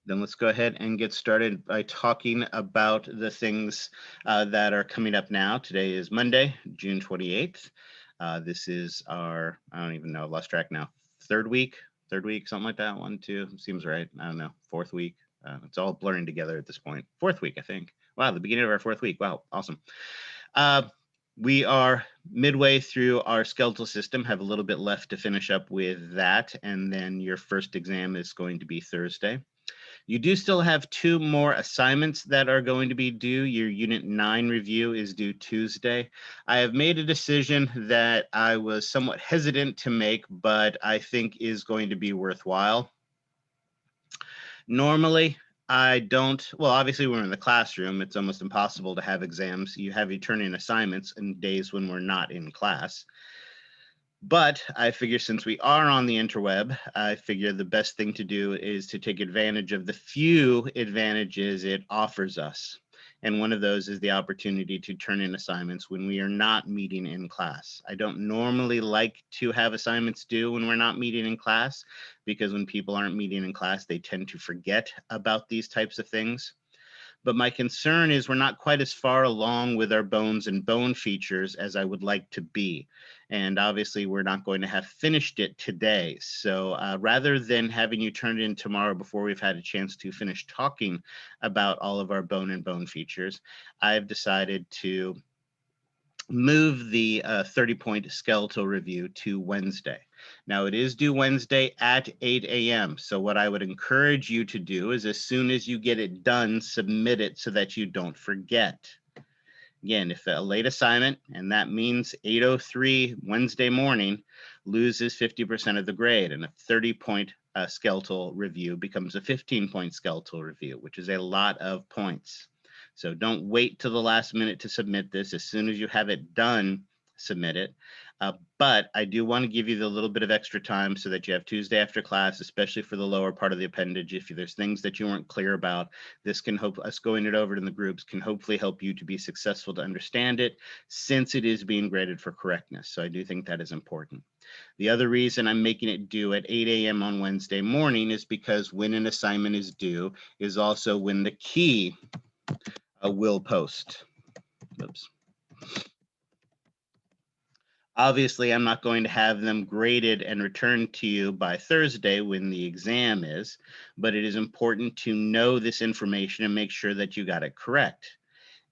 then let's go ahead and get started by talking about the things that are coming up now. Today is Monday, June 28th. This is our, I don't even know, I've lost track now, third week, something like that. 1, 2, seems right. I don't know, fourth week. It's all blurring together at this point. Fourth week, I think. Wow, the beginning of our fourth week. Wow, awesome. We are midway through our skeletal system, have a little bit left to finish up with that, and then your first exam is going to be Thursday. You do still have 2 more assignments that are going to be due. Your Unit 9 review is due Tuesday. I have made a decision that I was somewhat hesitant to make, but I think is going to be worthwhile. Normally, I don't, well, obviously when we're in the classroom, it's almost impossible to have exams. You turn in assignments in days when we're not in class. But I figure since we are on the interweb, I figure the best thing to do is to take advantage of the few advantages it offers us. And one of those is the opportunity to turn in assignments when we are not meeting in class. I don't normally like to have assignments due when we're not meeting in class, because when people aren't meeting in class, they tend to forget about these types of things. But my concern is we're not quite as far along with our bones and bone features as I would like to be. And obviously we're not going to have finished it today. So rather than having you turn it in tomorrow before we've had a chance to finish talking about all of our bone and bone features, I've decided to move the 30-point skeletal review to Wednesday. Now it is due Wednesday at 8 a.m. So what I would encourage you to do is as soon as you get it done, submit it so that you don't forget. Again, if a late assignment, and that means 8:03 Wednesday morning, loses 50% of the grade, and a 30-point skeletal review becomes a 15-point skeletal review, which is a lot of points. So don't wait till the last minute to submit this. As soon as you have it done, submit it. But I do want to give you the little bit of extra time so that you have Tuesday after class, especially for the lower part of the appendage. If there's things that you weren't clear about, this can help us going it over in the groups can hopefully help you to be successful to understand it, since it is being graded for correctness. So I do think that is important. The other reason I'm making it due at 8 a.m. on Wednesday morning is because when an assignment is due is also when the key will post. Oops. Obviously, I'm not going to have them graded and returned to you by Thursday when the exam is, but it is important to know this information and make sure that you got it correct.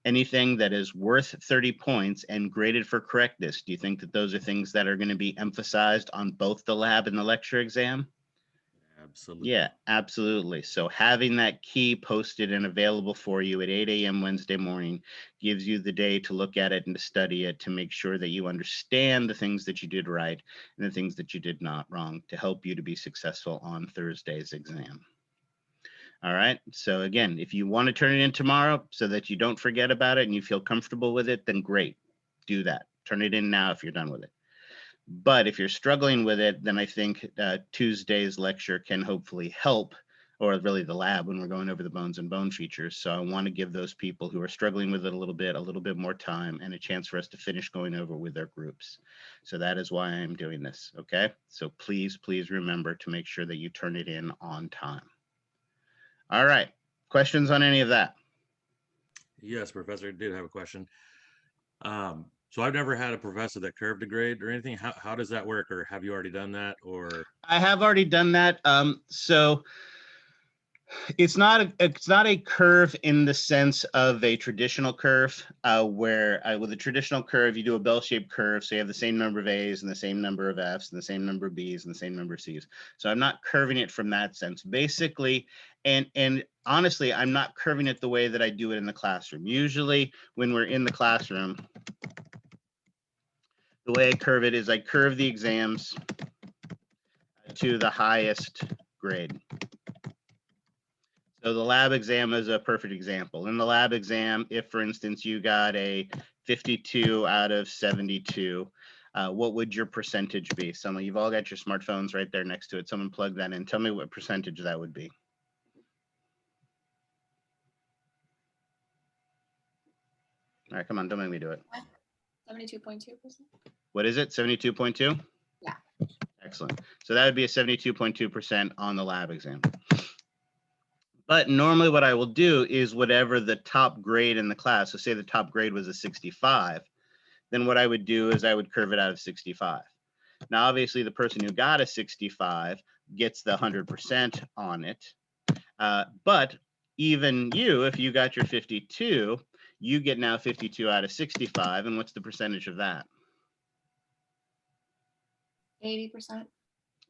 Anything that is worth 30 points and graded for correctness, do you think that those are things that are going to be emphasized on both the lab and the lecture exam? Absolutely. Yeah, absolutely. So having that key posted and available for you at 8 a.m. Wednesday morning gives you the day to look at it and to study it to make sure that you understand the things that you did right and the things that you did not wrong to help you to be successful on Thursday's exam. All right. So again, if you want to turn it in tomorrow so that you don't forget about it and you feel comfortable with it, then great. Do that. Turn it in now if you're done with it. But if you're struggling with it, then I think Tuesday's lecture can hopefully help, or really the lab when we're going over the bones and bone features. So I want to give those people who are struggling with it a little bit more time and a chance for us to finish going over with their groups. So that is why I'm doing this. Okay. So please, please remember to make sure that you turn it in on time. All right. Questions on any of that? Yes, Professor, I did have a question. So I've never had a professor that curved a grade or anything. How does that work? Or have you already done that? Or I have already done that. So it's not a curve in the sense of a traditional curve, where with a traditional curve, you do a bell-shaped curve. So you have the same number of A's and the same number of F's and the same number of B's and the same number of C's. So I'm not curving it from that sense. Basically, and honestly, I'm not curving it the way that I do it in the classroom. Usually when we're in the classroom, the way I curve it is I curve the exams to the highest grade. So the lab exam is a perfect example. In the lab exam, if for instance you got a 52 out of 72, what would your percentage be? You've all got your smartphones right there next to it. Someone plug that in. Tell me what percentage that would be. All right, come on, don't make me do it. 72.2%. What is it, 72.2? Yeah. Excellent. So that would be a 72.2% on the lab exam. But normally what I will do is whatever the top grade in the class, so say the top grade was a 65, then what I would do is I would curve it out of 65. Now, obviously, the person who got a 65 gets the 100% on it. But even you, if you got your 52, you get now 52 out of 65. And what's the percentage of that? 80%.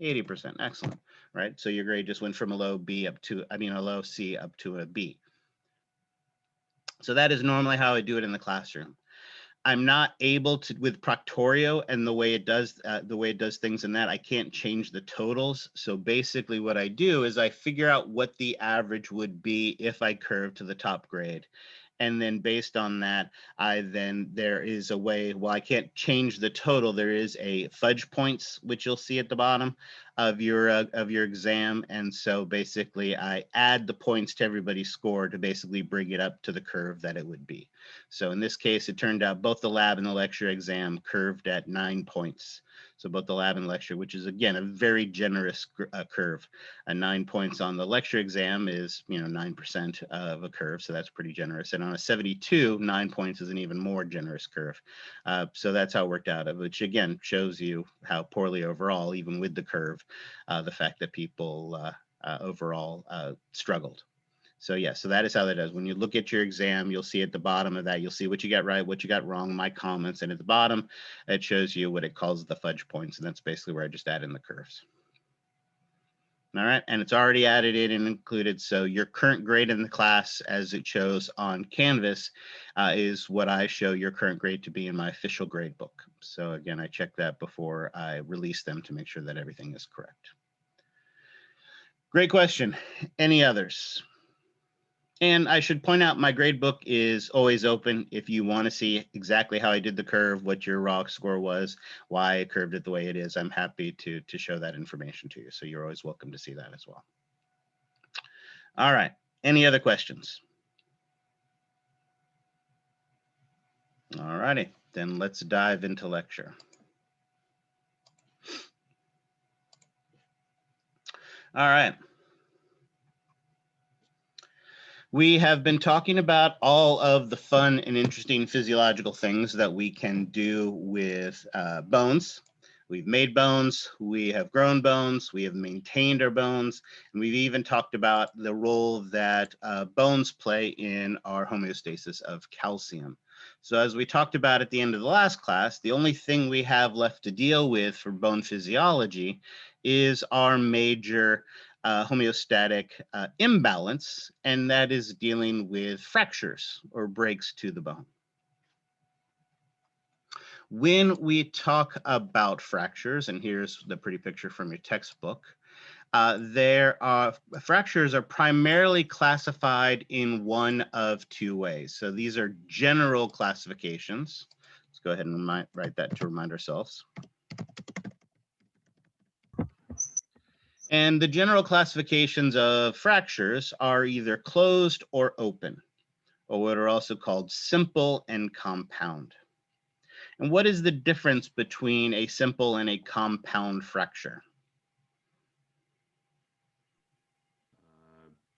80%. Excellent. Right. So your grade just went from a low B up to, a low C up to a B. So that is normally how I do it in the classroom. I'm not able to, with Proctorio and the way it does things in that, I can't change the totals. So basically what I do is I figure out what the average would be if I curve to the top grade. And then based on that, there is a way, well, I can't change the total. There is a fudge points, which you'll see at the bottom of your exam. And so basically I add the points to everybody's score to basically bring it up to the curve that it would be. So in this case, it turned out both the lab and the lecture exam curved at 9 points. So both the lab and lecture, which is again a very generous curve. 9 points on the lecture exam is 9% of a curve, so that's pretty generous. And on a 72, 9 points is an even more generous curve. So that's how it worked out, which again shows you how poorly overall, even with the curve, the fact that people overall struggled. So yeah, so that is how that does. When you look at your exam, you'll see at the bottom of that, you'll see what you got right, what you got wrong, my comments, and at the bottom, it shows you what it calls the fudge points, and that's basically where I just add in the curves. All right, and it's already added in and included, so your current grade in the class as it shows on Canvas is what I show your current grade to be in my official grade book. So again, I check that before I release them to make sure that everything is correct. Great question. Any others? And I should point out my grade book is always open if you want to see exactly how I did the curve, what your raw score was, why I curved it the way it is. I'm happy to show that information to you. So you're always welcome to see that as well. All right. Any other questions? All righty. Then let's dive into lecture. All right. We have been talking about all of the fun and interesting physiological things that we can do with bones. We've made bones, we have grown bones, we have maintained our bones, and we've even talked about the role that bones play in our homeostasis of calcium. So as we talked about at the end of the last class, the only thing we have left to deal with for bone physiology is our major homeostatic imbalance, and that is dealing with fractures or breaks to the bone. When we talk about fractures, and here's the pretty picture from your textbook, fractures are primarily classified in one of two ways. So these are general classifications. Let's go ahead and write that to remind ourselves. And the general classifications of fractures are either closed or open, or what are also called simple and compound. And what is the difference between a simple and a compound fracture?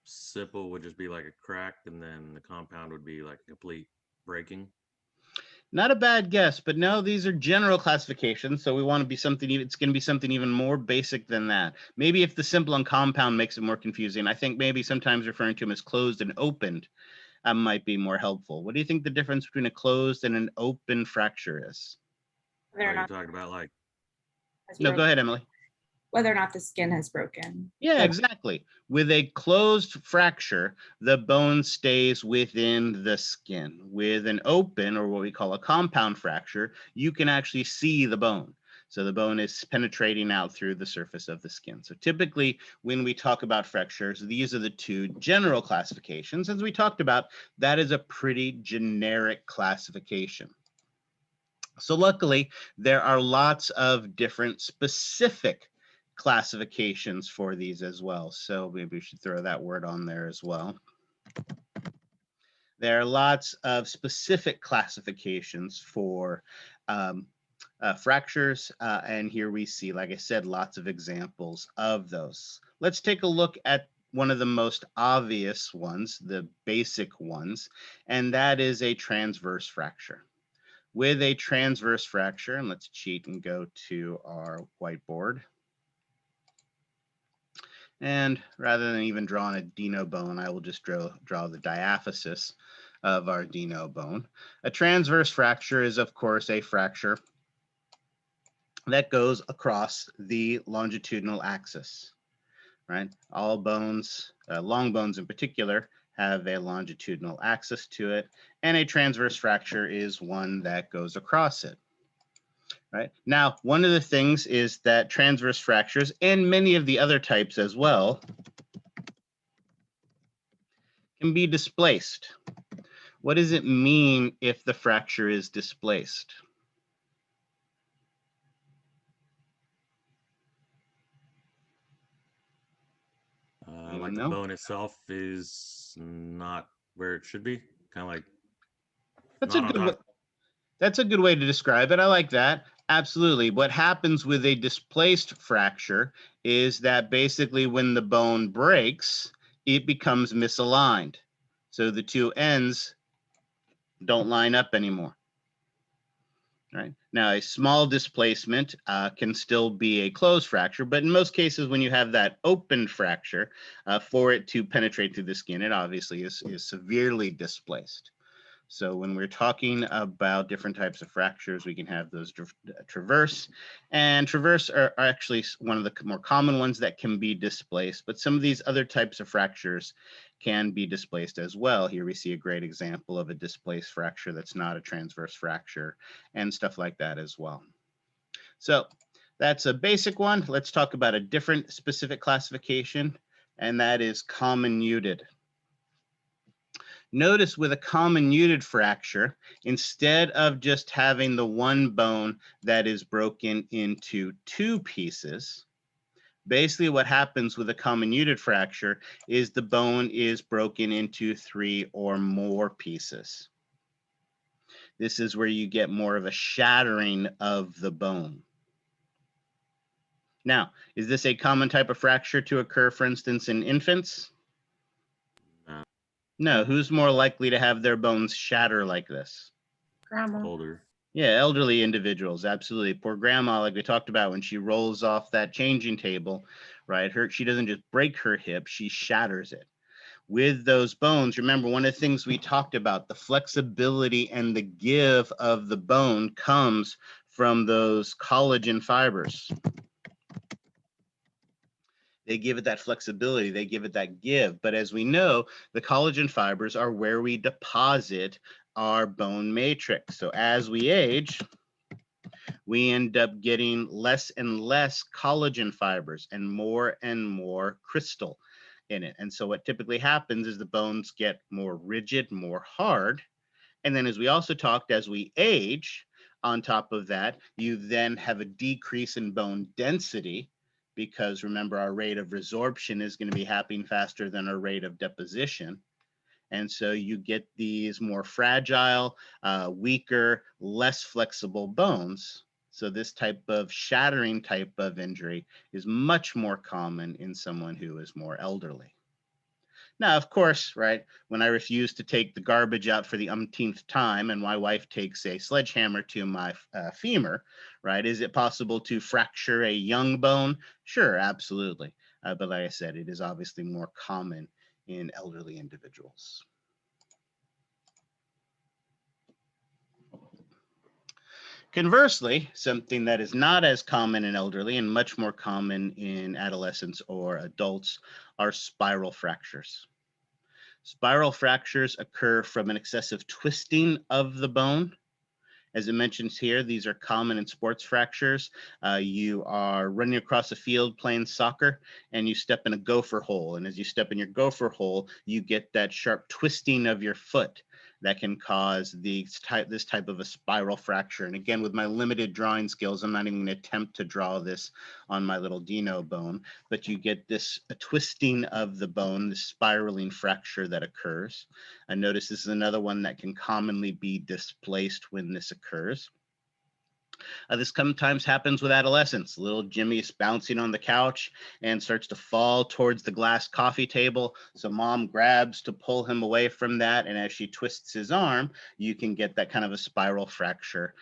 Simple would just be like a crack, and then the compound would be like a complete breaking. Not a bad guess, but no, these are general classifications. So we want to be something, it's going to be something even more basic than that. Maybe if the simple and compound makes it more confusing, I think maybe sometimes referring to them as closed and opened might be more helpful. What do you think the difference between a closed and an open fracture is? Are you talking about like? No, go ahead, Emily. Whether or not the skin has broken. Yeah, exactly. With a closed fracture, the bone stays within the skin. With an open, or what we call a compound fracture, you can actually see the bone. So the bone is penetrating out through the surface of the skin. So typically, when we talk about fractures, these are the two general classifications. As we talked about, that is a pretty generic classification. So luckily, there are lots of different specific classifications for these as well. So maybe we should throw that word on there as well. There are lots of specific classifications for fractures. And here we see, like I said, lots of examples of those. Let's take a look at one of the most obvious ones, the basic ones, and that is a transverse fracture. With a transverse fracture, and let's cheat and go to our whiteboard. And rather than even drawing a dino bone, I will just draw the diaphysis of our dino bone. A transverse fracture is, of course, a fracture that goes across the longitudinal axis, right? All bones, long bones in particular, have a longitudinal axis to it, and a transverse fracture is one that goes across it. Right. Now, one of the things is that transverse fractures, and many of the other types as well, can be displaced. What does it mean if the fracture is displaced? Like the bone itself is not where it should be, kind of like that's a good way to describe it. I like that. Absolutely. What happens with a displaced fracture is that basically when the bone breaks, it becomes misaligned. So the two ends don't line up anymore. Right. Now, a small displacement can still be a closed fracture, but in most cases, when you have that open fracture, for it to penetrate through the skin, it obviously is severely displaced. So when we're talking about different types of fractures, we can have those transverse, and transverse are actually one of the more common ones that can be displaced, but some of these other types of fractures can be displaced as well. Here we see a great example of a displaced fracture that's not a transverse fracture and stuff like that as well. So that's a basic one. Let's talk about a different specific classification, and that is comminuted. Notice with a comminuted fracture, instead of just having the one bone that is broken into two pieces, basically what happens with a comminuted fracture is the bone is broken into 3 or more pieces. This is where you get more of a shattering of the bone. Now, is this a common type of fracture to occur, for instance, in infants? No, who's more likely to have their bones shatter like this? Grandma. older. Yeah, elderly individuals, absolutely. Poor grandma, like we talked about, when she rolls off that changing table, right? She doesn't just break her hip, she shatters it. With those bones, remember, one of the things we talked about, the flexibility and the give of the bone comes from those collagen fibers. They give it that flexibility, they give it that give. But as we know, the collagen fibers are where we deposit our bone matrix. So as we age, we end up getting less and less collagen fibers and more crystal in it. And so what typically happens is the bones get more rigid, more hard. And then as we also talked, as we age, on top of that, you then have a decrease in bone density, because remember, our rate of resorption is going to be happening faster than our rate of deposition. And so you get these more fragile, weaker, less flexible bones. So this type of shattering type of injury is much more common in someone who is more elderly. Now, of course, right, when I refuse to take the garbage out for the umpteenth time and my wife takes a sledgehammer to my femur, right, is it possible to fracture a young bone? Sure, absolutely. But like I said, it is obviously more common in elderly individuals. Conversely, something that is not as common in elderly and much more common in adolescents or adults are spiral fractures. Spiral fractures occur from an excessive twisting of the bone. As it mentions here, these are common in sports fractures. You are running across a field playing soccer and you step in a gopher hole. And as you step in your gopher hole, you get that sharp twisting of your foot that can cause this type of a spiral fracture. And again, with my limited drawing skills, I'm not even going to attempt to draw this on my little dino bone, but you get this twisting of the bone, this spiraling fracture that occurs. And notice this is another one that can commonly be displaced when this occurs. This sometimes happens with adolescents. Little Jimmy is bouncing on the couch and starts to fall towards the glass coffee table. So mom grabs to pull him away from that. And as she twists his arm, you can get that kind of a spiral fracture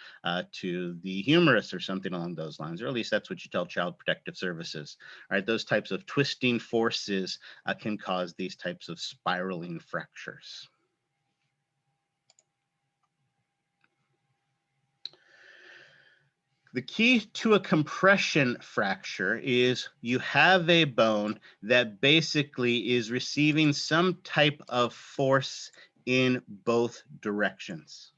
to the humerus or something along those lines, or at least that's what you tell Child Protective Services. All right, those types of twisting forces can cause these types of spiraling fractures. The key to a compression fracture is you have a bone that basically is receiving some type of force in both directions.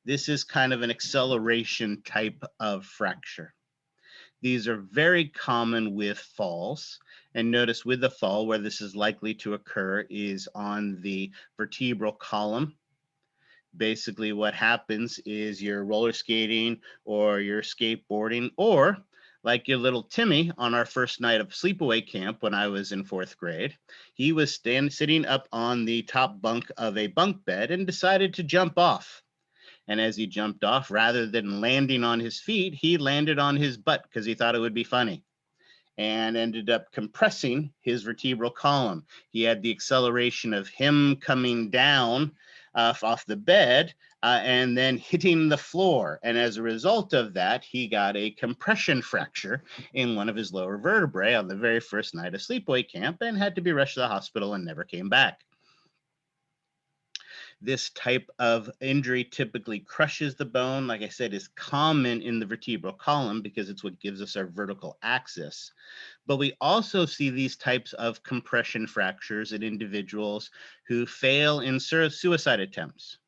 This is kind of an acceleration type of fracture. These are very common with falls. And notice with the fall, where this is likely to occur is on the vertebral column. Basically what happens is you're roller skating or you're skateboarding, or like your little Timmy on our first night of sleepaway camp when I was in 4th grade, he was sitting up on the top bunk of a bunk bed and decided to jump off. And as he jumped off, rather than landing on his feet, he landed on his butt because he thought it would be funny, and ended up compressing his vertebral column. He had the acceleration of him coming down off the bed and then hitting the floor. And as a result of that, he got a compression fracture in one of his lower vertebrae on the very first night of sleepaway camp and had to be rushed to the hospital and never came back. This type of injury typically crushes the bone. Like I said, is common in the vertebral column because it's what gives us our vertical axis. But we also see these types of compression fractures in individuals who fail in suicide attempts.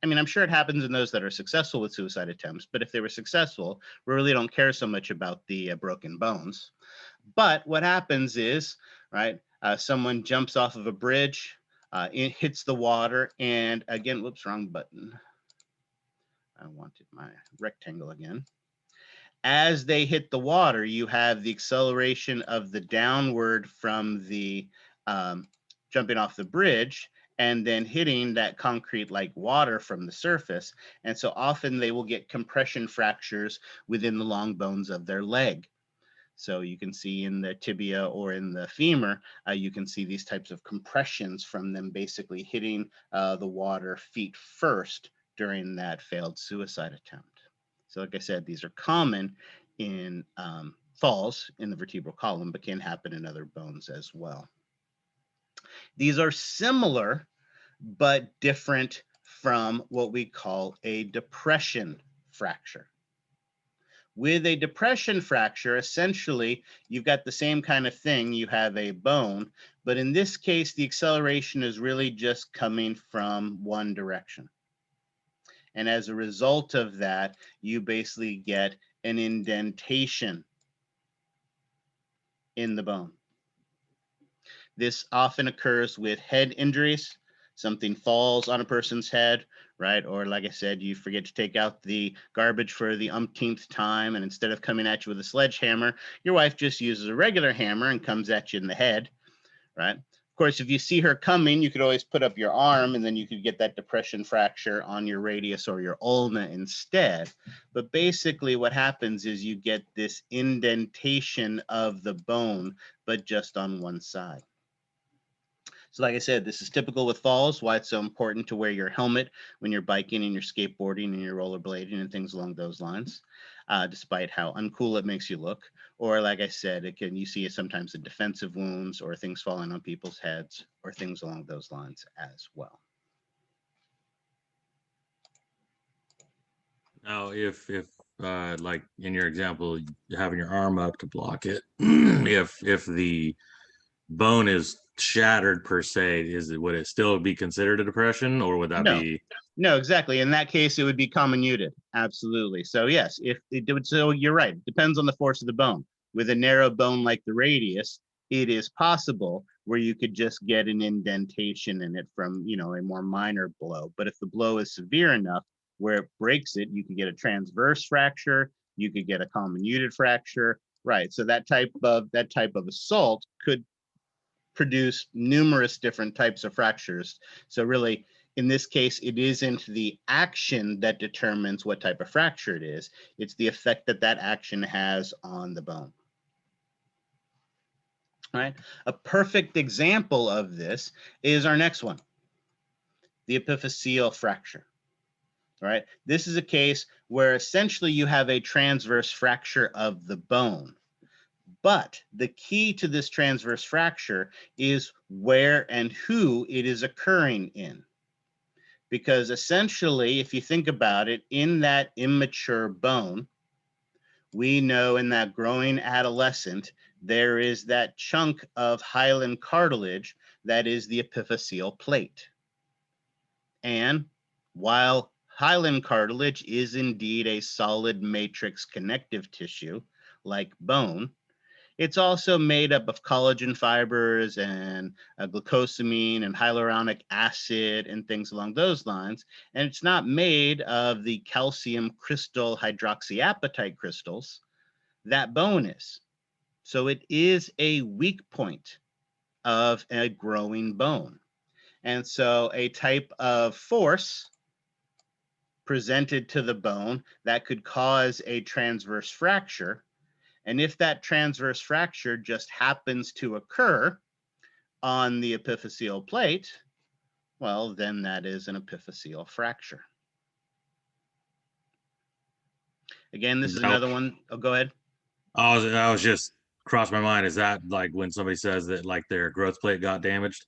I mean, I'm sure it happens in those that are successful with suicide attempts, but if they were successful, we really don't care so much about the broken bones. But what happens is, right, someone jumps off of a bridge, it hits the water, and again, whoops, wrong button. I wanted my rectangle again. As they hit the water, you have the acceleration of the downward from the jumping off the bridge and then hitting that concrete like water from the surface. And so often they will get compression fractures within the long bones of their leg. So you can see in the tibia or in the femur, you can see these types of compressions from them basically hitting the water feet first during that failed suicide attempt. So like I said, these are common in falls in the vertebral column, but can happen in other bones as well. These are similar, but different from what we call a depression fracture. With a depression fracture, essentially, you've got the same kind of thing. You have a bone, but in this case, the acceleration is really just coming from one direction. And as a result of that, you basically get an indentation in the bone. This often occurs with head injuries. Something falls on a person's head, right? Or like I said, you forget to take out the garbage for the umpteenth time, and instead of coming at you with a sledgehammer, your wife just uses a regular hammer and comes at you in the head, right? Of course, if you see her coming, you could always put up your arm and then you could get that depression fracture on your radius or your ulna instead. But basically what happens is you get this indentation of the bone, but just on one side. So like I said, this is typical with falls, why it's so important to wear your helmet when you're biking and you're skateboarding and you're rollerblading and things along those lines, despite how uncool it makes you look. Or like I said, you see it sometimes in defensive wounds or things falling on people's heads or things along those lines as well. Now, if like in your example, having your arm up to block it, if the bone is shattered per se, would it still be considered a depression, or would that be? No, exactly. In that case, it would be comminuted. Absolutely. So yes, so you're right. It depends on the force of the bone. With a narrow bone like the radius, it is possible where you could just get an indentation in it from, a more minor blow. But if the blow is severe enough where it breaks it, you could get a transverse fracture. You could get a comminuted fracture. Right. So that type of assault could produce numerous different types of fractures. So really, in this case, it isn't the action that determines what type of fracture it is. It's the effect that that action has on the bone. All right. A perfect example of this is our next one, the epiphyseal fracture. All right. This is a case where essentially you have a transverse fracture of the bone. But the key to this transverse fracture is where and who it is occurring in. Because essentially, if you think about it, in that immature bone, we know in that growing adolescent, there is that chunk of hyaline cartilage that is the epiphyseal plate. And while hyaline cartilage is indeed a solid matrix connective tissue, like bone, it's also made up of collagen fibers and glucosamine and hyaluronic acid and things along those lines. And it's not made of the calcium crystal hydroxyapatite crystals that bone is. So it is a weak point of a growing bone. And so a type of force presented to the bone that could cause a transverse fracture. And if that transverse fracture just happens to occur on the epiphyseal plate, well, then that is an epiphyseal fracture. Again, this is another one. Oh, go ahead. I was just crossed my mind. Is that like when somebody says that like their growth plate got damaged,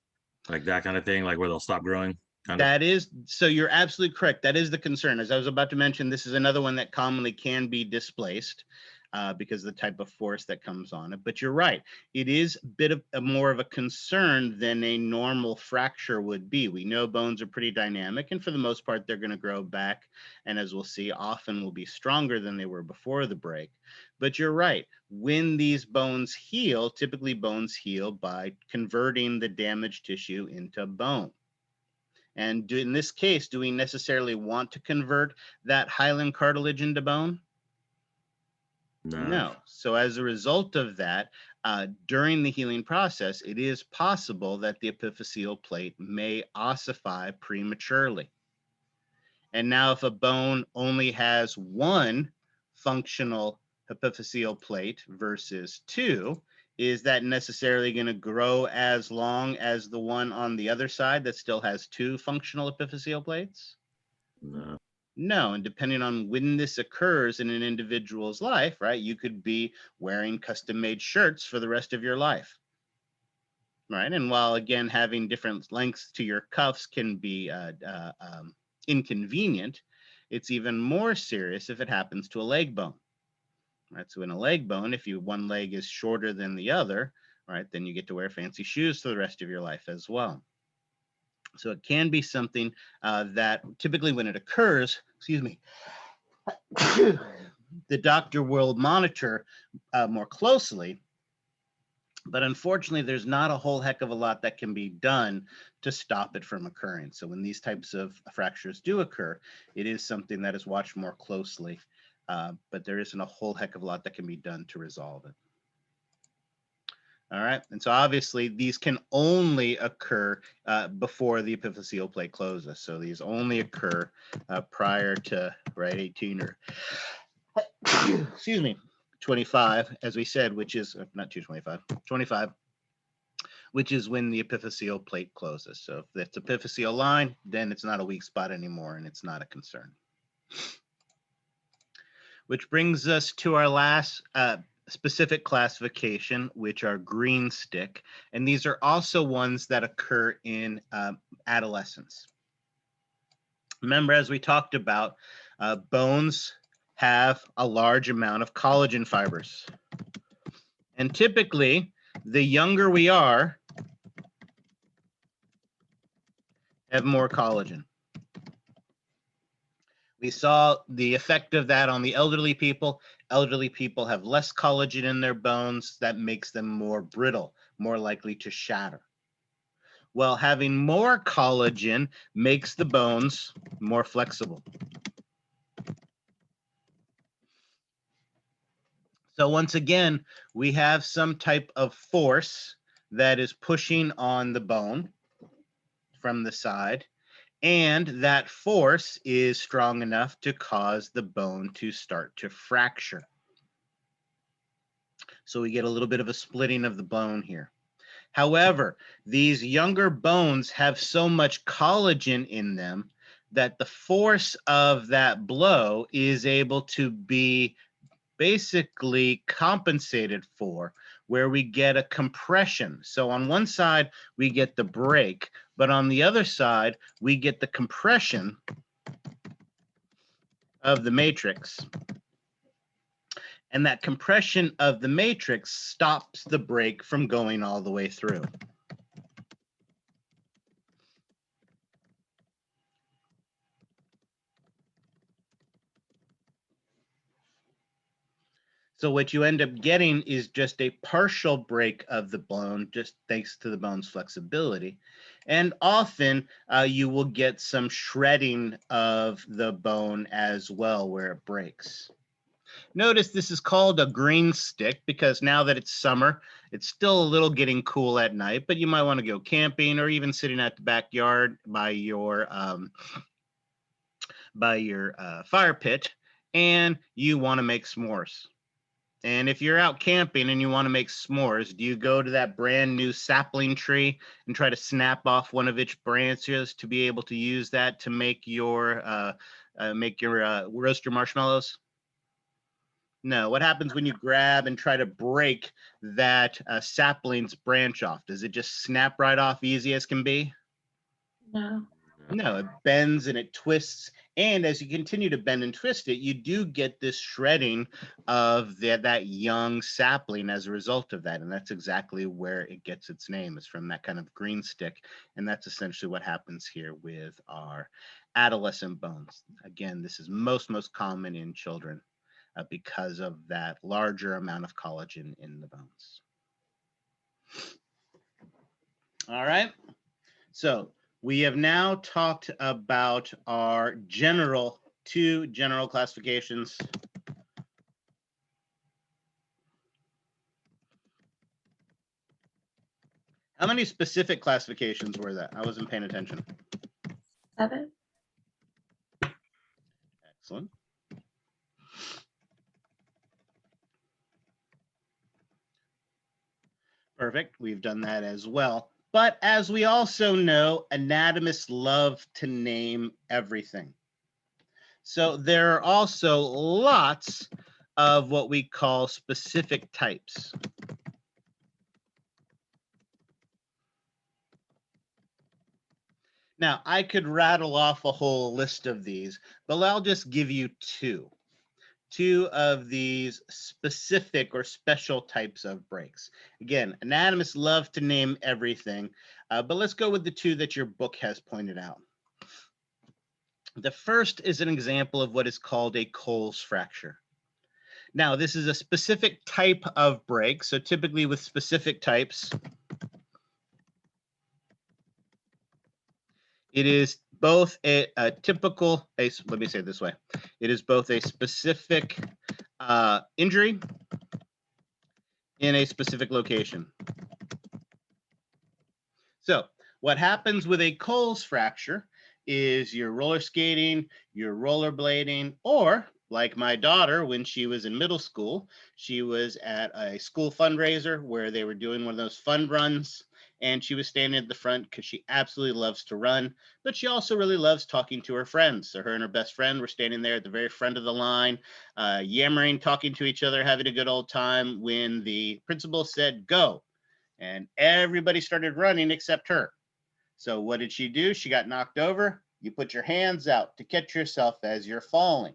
like that kind of thing, like where they'll stop growing? That is, so you're absolutely correct. That is the concern. As I was about to mention, this is another one that commonly can be displaced because of the type of force that comes on it. But you're right. It is a bit of more of a concern than a normal fracture would be. We know bones are pretty dynamic, and for the most part, they're going to grow back. And as we'll see, often will be stronger than they were before the break. But you're right. When these bones heal, typically bones heal by converting the damaged tissue into bone. And in this case, do we necessarily want to convert that hyaline cartilage into bone? No. So as a result of that, during the healing process, it is possible that the epiphyseal plate may ossify prematurely. And now if a bone only has one functional epiphyseal plate versus two, is that necessarily going to grow as long as the one on the other side that still has two functional epiphyseal plates? No. No, and depending on when this occurs in an individual's life, right, you could be wearing custom-made shirts for the rest of your life, right? And while, again, having different lengths to your cuffs can be inconvenient, it's even more serious if it happens to a leg bone. Right, so in a leg bone, if one leg is shorter than the other, right, then you get to wear fancy shoes for the rest of your life as well. So it can be something that typically when it occurs, excuse me, the doctor will monitor more closely. But unfortunately, there's not a whole heck of a lot that can be done to stop it from occurring. So when these types of fractures do occur, it is something that is watched more closely. But there isn't a whole heck of a lot that can be done to resolve it. All right, and so obviously these can only occur before the epiphyseal plate closes. So these only occur prior to, right, 18 or, excuse me, 25, as we said, which is, not 225, 25, which is when the epiphyseal plate closes. So if it's epiphyseal line, then it's not a weak spot anymore and it's not a concern. Which brings us to our last specific classification, which are green stick. And these are also ones that occur in adolescence. Remember, as we talked about, bones have a large amount of collagen fibers. And typically, the younger we are, have more collagen. We saw the effect of that on the elderly people. Elderly people have less collagen in their bones. That makes them more brittle, more likely to shatter. Well, having more collagen makes the bones more flexible. So once again, we have some type of force that is pushing on the bone from the side. And that force is strong enough to cause the bone to start to fracture. So we get a little bit of a splitting of the bone here. However, these younger bones have so much collagen in them that the force of that blow is able to be basically compensated for, where we get a compression. So on one side, we get the break, but on the other side, we get the compression of the matrix. And that compression of the matrix stops the break from going all the way through. So what you end up getting is just a partial break of the bone, just thanks to the bone's flexibility. And often you will get some shredding of the bone as well where it breaks. Notice this is called a green stick because now that it's summer, it's still a little getting cool at night, but you might want to go camping or even sitting at the backyard by your fire pit, and you want to make s'mores. And if you're out camping and you want to make s'mores, do you go to that brand new sapling tree and try to snap off one of its branches to be able to use that to make your roast your marshmallows? No. What happens when you grab and try to break that sapling's branch off? Does it just snap right off easy as can be? No. No, it bends and it twists. And as you continue to bend and twist it, you do get this shredding of that young sapling as a result of that. And that's exactly where it gets its name, is from that kind of green stick. And that's essentially what happens here with our adolescent bones. Again, this is most common in children because of that larger amount of collagen in the bones. All right. So we have now talked about our two general classifications. How many specific classifications were that? I wasn't paying attention. 7. Excellent. Perfect. We've done that as well. But as we also know, anatomists love to name everything. So there are also lots of what we call specific types. Now, I could rattle off a whole list of these, but I'll just give you two of these specific or special types of breaks. Again, anatomists love to name everything, but let's go with the two that your book has pointed out. The first is an example of what is called a Callus fracture. Now, this is a specific type of break, so typically with specific types, it is both a typical, let me say it this way, it is both a specific injury in a specific location. So what happens with a Callus fracture is you're roller skating, you're rollerblading, or like my daughter, when she was in middle school, she was at a school fundraiser where they were doing one of those fun runs, and she was standing at the front because she absolutely loves to run, but she also really loves talking to her friends. So her and her best friend were standing there at the very front of the line, yammering, talking to each other, having a good old time when the principal said, "Go." And everybody started running except her. So what did she do? She got knocked over. You put your hands out to catch yourself as you're falling.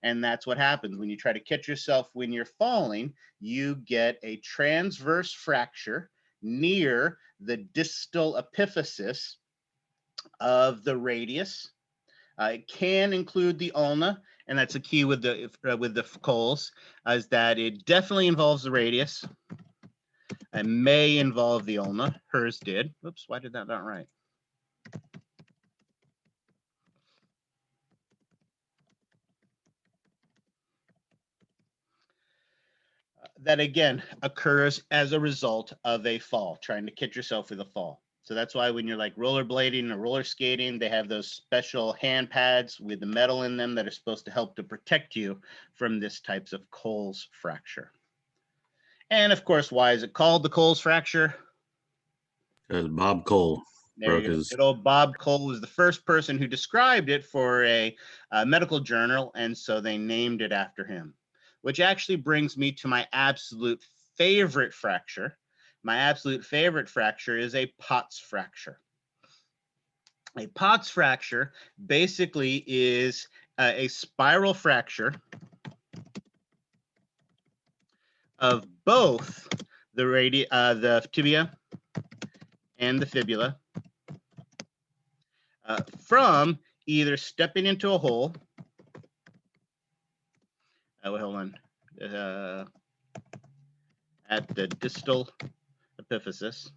And that's what happens when you try to catch yourself when you're falling. You get a transverse fracture near the distal epiphysis of the radius. It can include the ulna, and that's a key with the Callus, is that it definitely involves the radius. It may involve the ulna. Hers did. Oops, why did that not write? That again occurs as a result of a fall, trying to catch yourself with a fall. So that's why when you're like rollerblading or roller skating, they have those special hand pads with the metal in them that are supposed to help to protect you from this types of Coles fracture. And of course, why is it called the Coles fracture? Because Bob Cole There broke you go. his. Good old Bob Cole was the first person who described it for a medical journal, and so they named it after him, which actually brings me to my absolute favorite fracture. My absolute favorite fracture is a Potts fracture. A Potts fracture basically is a spiral fracture of both the tibia and the fibula from either stepping into a hole. Hold on. At the distal epiphysis.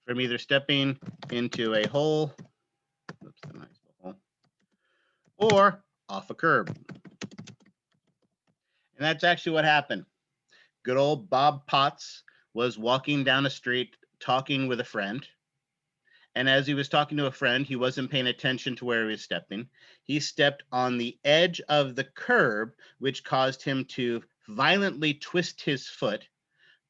From either stepping into a hole, oops, a nice hole, or off a curb. And that's actually what happened. Good old Bob Potts was walking down a street talking with a friend. And as he was talking to a friend, he wasn't paying attention to where he was stepping. He stepped on the edge of the curb, which caused him to violently twist his foot,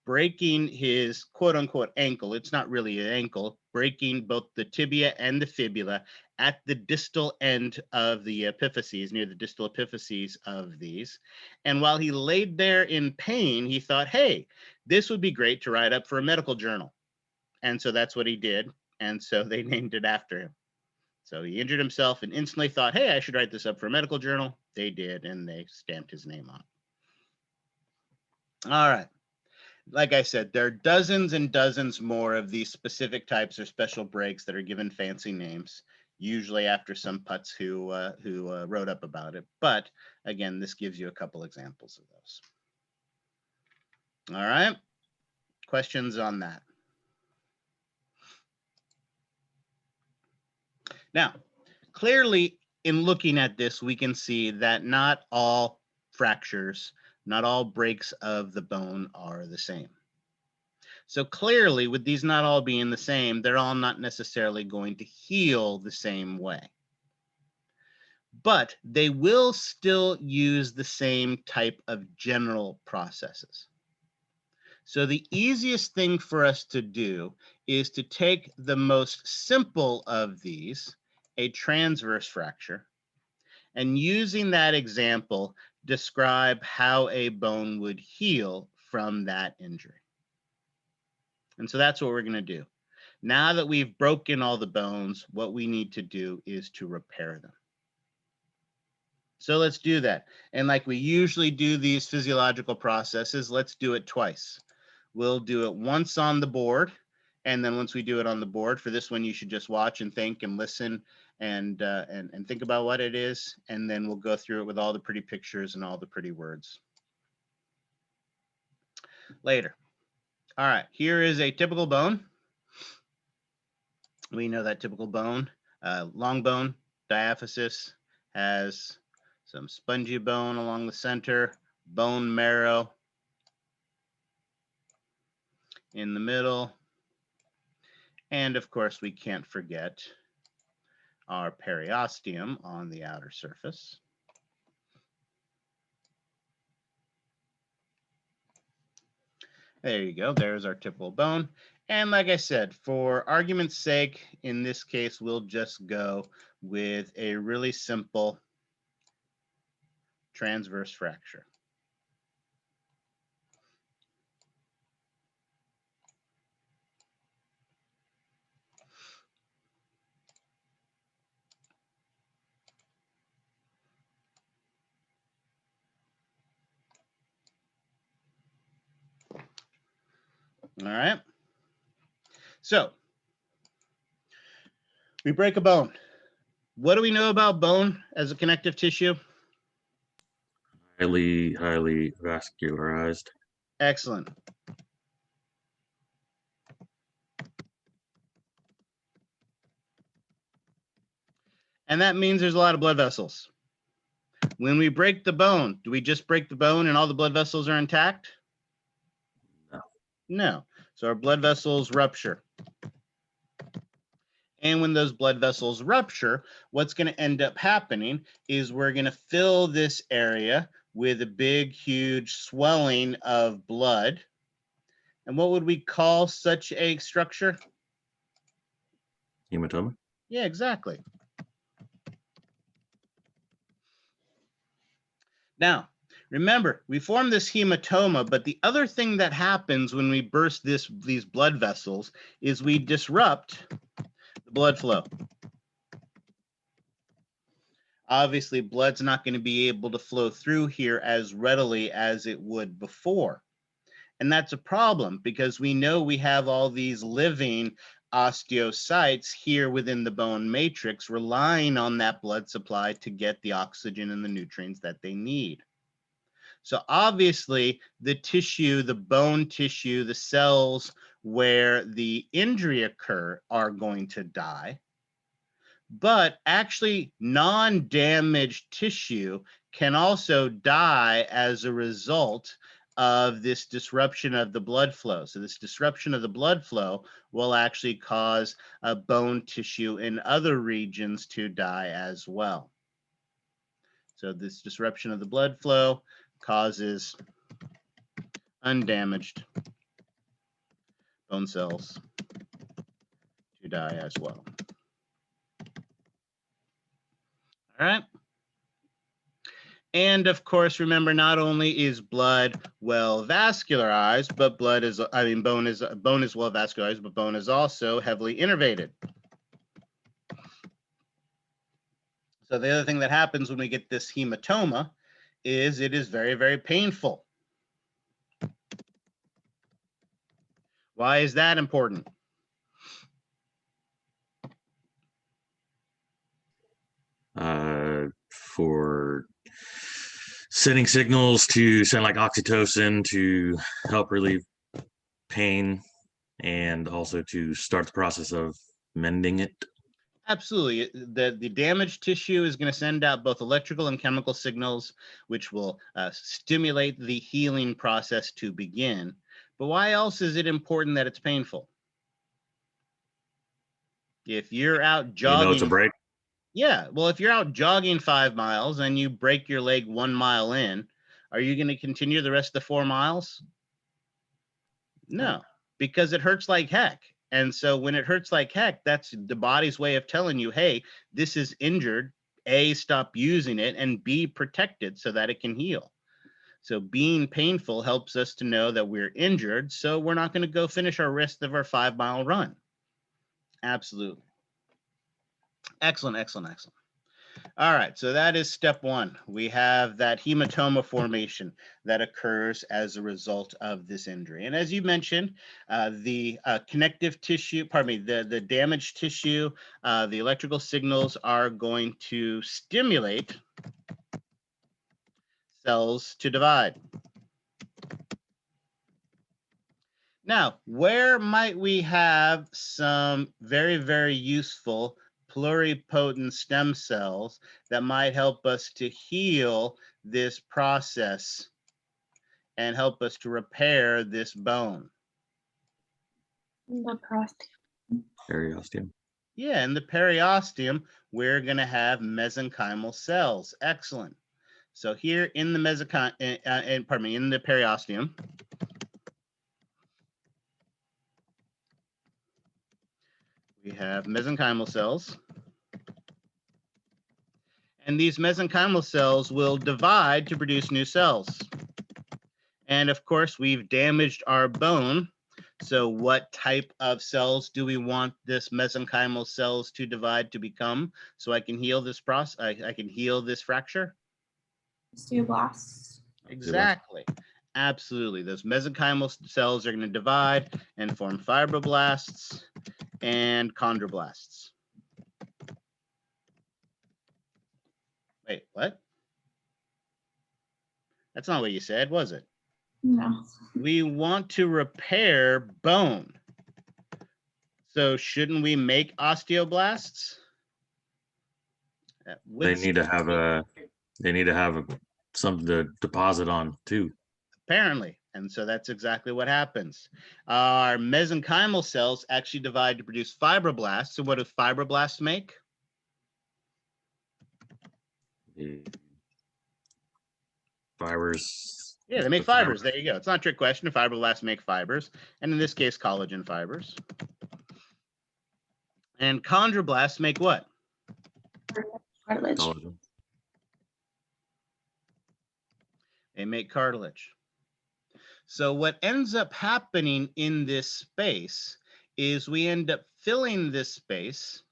breaking his quote unquote ankle. It's not really an ankle, breaking both the tibia and the fibula at the distal end of the epiphyses, near the distal epiphyses of these. And while he laid there in pain, he thought, hey, this would be great to write up for a medical journal. And so that's what he did. And so they named it after him. So he injured himself and instantly thought, hey, I should write this up for a medical journal. They did, and they stamped his name on it. All right. Like I said, there are dozens and dozens more of these specific types or special breaks that are given fancy names, usually after some putts who wrote up about it. But again, this gives you a couple examples of those. All right. Questions on that? Now, clearly, in looking at this, we can see that not all fractures, not all breaks of the bone are the same. So clearly, with these not all being the same, they're all not necessarily going to heal the same way. But they will still use the same type of general processes. So the easiest thing for us to do is to take the most simple of these, a transverse fracture, and using that example, describe how a bone would heal from that injury. And so that's what we're going to do. Now that we've broken all the bones, what we need to do is to repair them. So let's do that. And like we usually do these physiological processes, let's do it twice. We'll do it once on the board. And then once we do it on the board, for this one, you should just watch and think and listen and think about what it is. And then we'll go through it with all the pretty pictures and all the pretty words later. All right, here is a typical bone. We know that typical bone, long bone, diaphysis, has some spongy bone along the center, bone marrow in the middle. And of course, we can't forget our periosteum on the outer surface. There you go. There's our typical bone. And like I said, for argument's sake, in this case, we'll just go with a really simple transverse fracture. All right. So we break a bone. What do we know about bone as a connective tissue? Highly vascularized. Excellent. And that means there's a lot of blood vessels. When we break the bone, do we just break the bone and all the blood vessels are intact? No. So our blood vessels rupture. And when those blood vessels rupture, what's going to end up happening is we're going to fill this area with a big, huge swelling of blood. And what would we call such a structure? Hematoma. Yeah, exactly. Now, remember, we form this hematoma, but the other thing that happens when we burst these blood vessels is we disrupt the blood flow. Obviously, blood's not going to be able to flow through here as readily as it would before. And that's a problem because we know we have all these living osteocytes here within the bone matrix relying on that blood supply to get the oxygen and the nutrients that they need. So obviously the tissue, the bone tissue, the cells where the injury occur are going to die. But actually non-damaged tissue can also die as a result of this disruption of the blood flow. So this disruption of the blood flow will actually cause bone tissue in other regions to die as well. So this disruption of the blood flow causes undamaged bone cells to die as well. All right. And of course, remember, not only is blood well vascularized, but bone is well vascularized, but bone is also heavily innervated. So the other thing that happens when we get this hematoma is it is very, very painful. Why is that important? For sending signals to send like oxytocin to help relieve pain and also to start the process of mending it. Absolutely. The damaged tissue is going to send out both electrical and chemical signals, which will stimulate the healing process to begin. But why else is it important that it's painful? If you're out jogging, You know it's a break. Yeah, well, if you're out jogging 5 miles and you break your leg 1 mile in, are you going to continue the rest of the 4 miles? No, because it hurts like heck. And so when it hurts like heck, that's the body's way of telling you, hey, this is injured. A, stop using it, and B, protect it so that it can heal. So being painful helps us to know that we're injured, so we're not going to go finish our rest of our 5-mile run. Absolutely. Excellent, excellent, excellent. All right, so that is step one. We have that hematoma formation that occurs as a result of this injury. And as you mentioned, the connective tissue, the damaged tissue, the electrical signals are going to stimulate cells to divide. Now, where might we have some very, very useful pluripotent stem cells that might help us to heal this process and help us to repair this bone? The periosteum. Periosteum. Yeah, in the periosteum, we're going to have mesenchymal cells. Excellent. So here in the in the periosteum, we have mesenchymal cells. And these mesenchymal cells will divide to produce new cells. And of course, we've damaged our bone. So what type of cells do we want this mesenchymal cells to divide to become so I can heal this process? I can heal this fracture? Osteoblasts. Exactly. Absolutely. Those mesenchymal cells are going to divide and form fibroblasts and chondroblasts. Wait, what? That's not what you said, was it? No. We want to repair bone. So shouldn't we make osteoblasts? They need to have something to deposit on too. Apparently. And so that's exactly what happens. Our mesenchymal cells actually divide to produce fibroblasts. So what do fibroblasts make? Fibers. Yeah, they make The fiber- fibers. There you go. It's not a trick question. Fibroblasts make fibers, and in this case, collagen fibers. And chondroblasts make what? Cartilage. collagen. They make cartilage. So what ends up happening in this space is we end up filling this space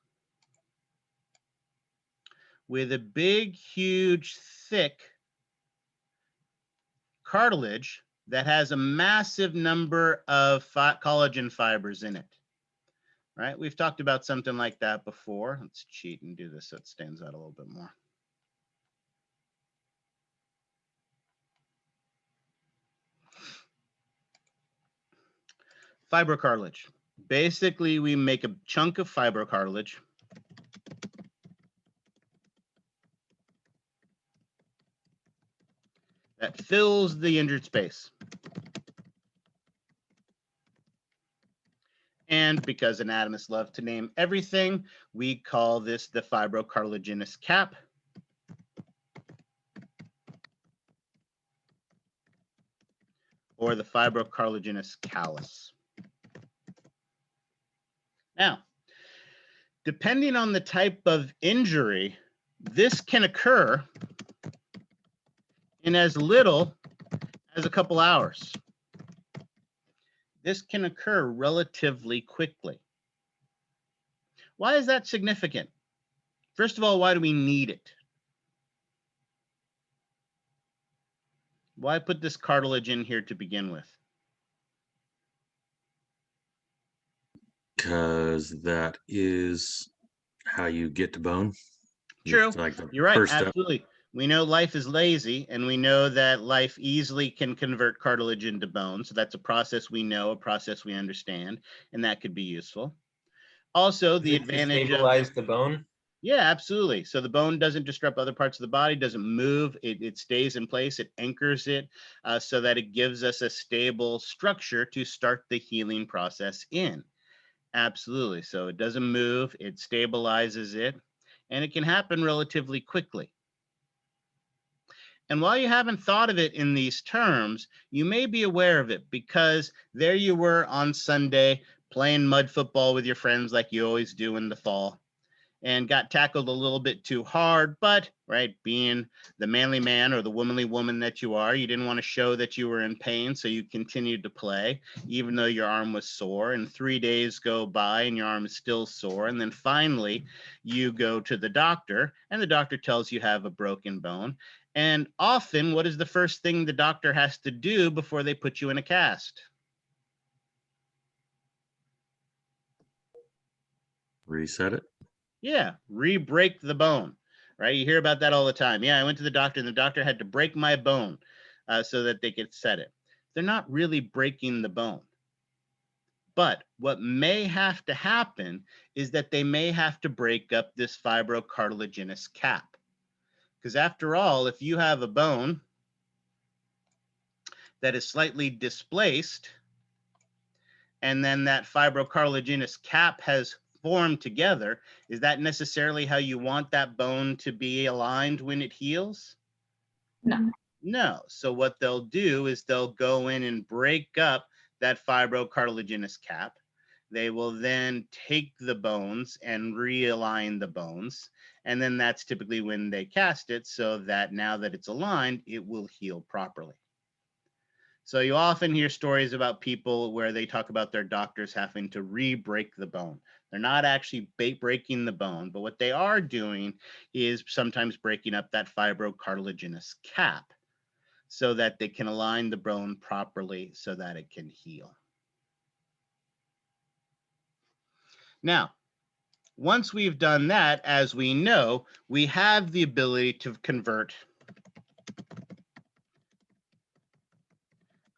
with a big, huge, thick cartilage that has a massive number of collagen fibers in it. Right? We've talked about something like that before. Let's cheat and do this so it stands out a little bit more. Fibrocartilage. Basically, we make a chunk of fibrocartilage that fills the injured space. And because anatomists love to name everything, we call this the fibrocartilaginous cap. Or the fibrocartilaginous callus. Now, depending on the type of injury, this can occur in as little as a couple hours. This can occur relatively quickly. Why is that significant? First of all, why do we need it? Why put this cartilage in here to begin with? Because that is how you get to bone. True. It's like the You're right. first step. Absolutely. We know life is lazy, and we know that life easily can convert cartilage into bone. So that's a process we know, a process we understand, and that could be useful. Also, the advantage of stabilize the bone. Yeah, absolutely. So the bone doesn't disrupt other parts of the body, doesn't move. It stays in place. It anchors it so that it gives us a stable structure to start the healing process in. Absolutely. So it doesn't move. It stabilizes it, and it can happen relatively quickly. And while you haven't thought of it in these terms, you may be aware of it because there you were on Sunday playing mud football with your friends like you always do in the fall, and got tackled a little bit too hard, but right, being the manly man or the womanly woman that you are, you didn't want to show that you were in pain, so you continued to play even though your arm was sore, and 3 days go by and your arm is still sore, and then finally you go to the doctor and the doctor tells you have a broken bone. And often, what is the first thing the doctor has to do before they put you in a cast? Reset it. Yeah, re-break the bone, right? You hear about that all the time. Yeah, I went to the doctor and the doctor had to break my bone so that they could set it. They're not really breaking the bone. But what may have to happen is that they may have to break up this fibrocartilaginous cap. Because after all, if you have a bone that is slightly displaced, and then that fibrocartilaginous cap has formed together, is that necessarily how you want that bone to be aligned when it heals? No. No. So what they'll do is they'll go in and break up that fibrocartilaginous cap. They will then take the bones and realign the bones. And then that's typically when they cast it, so that now that it's aligned, it will heal properly. So you often hear stories about people where they talk about their doctors having to re-break the bone. They're not actually breaking the bone, but what they are doing is sometimes breaking up that fibrocartilaginous cap so that they can align the bone properly so that it can heal. Now, once we've done that, as we know, we have the ability to convert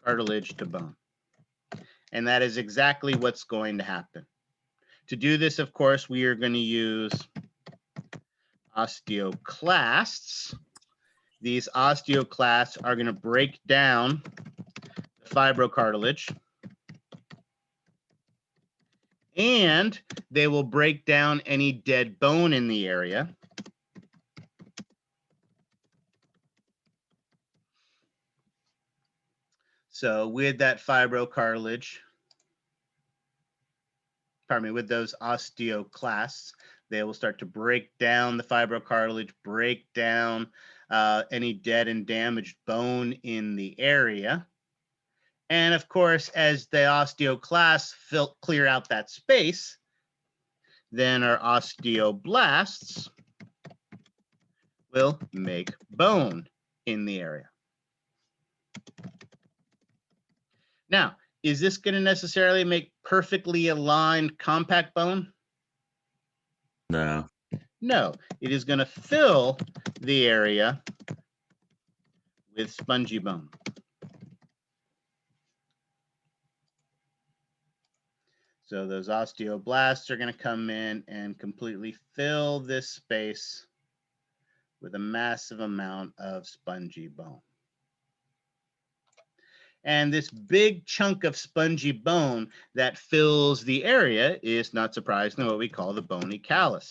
cartilage to bone. And that is exactly what's going to happen. To do this, of course, we are going to use osteoclasts. These osteoclasts are going to break down fibrocartilage, and they will break down any dead bone in the area. So with that fibrocartilage, pardon me, with those osteoclasts, they will start to break down the fibrocartilage, break down any dead and damaged bone in the area. And of course, as the osteoclasts clear out that space, then our osteoblasts will make bone in the area. Now, is this going to necessarily make perfectly aligned compact bone? No. No, it is going to fill the area with spongy bone. So those osteoblasts are going to come in and completely fill this space with a massive amount of spongy bone. And this big chunk of spongy bone that fills the area is, not surprisingly, what we call the bony callus,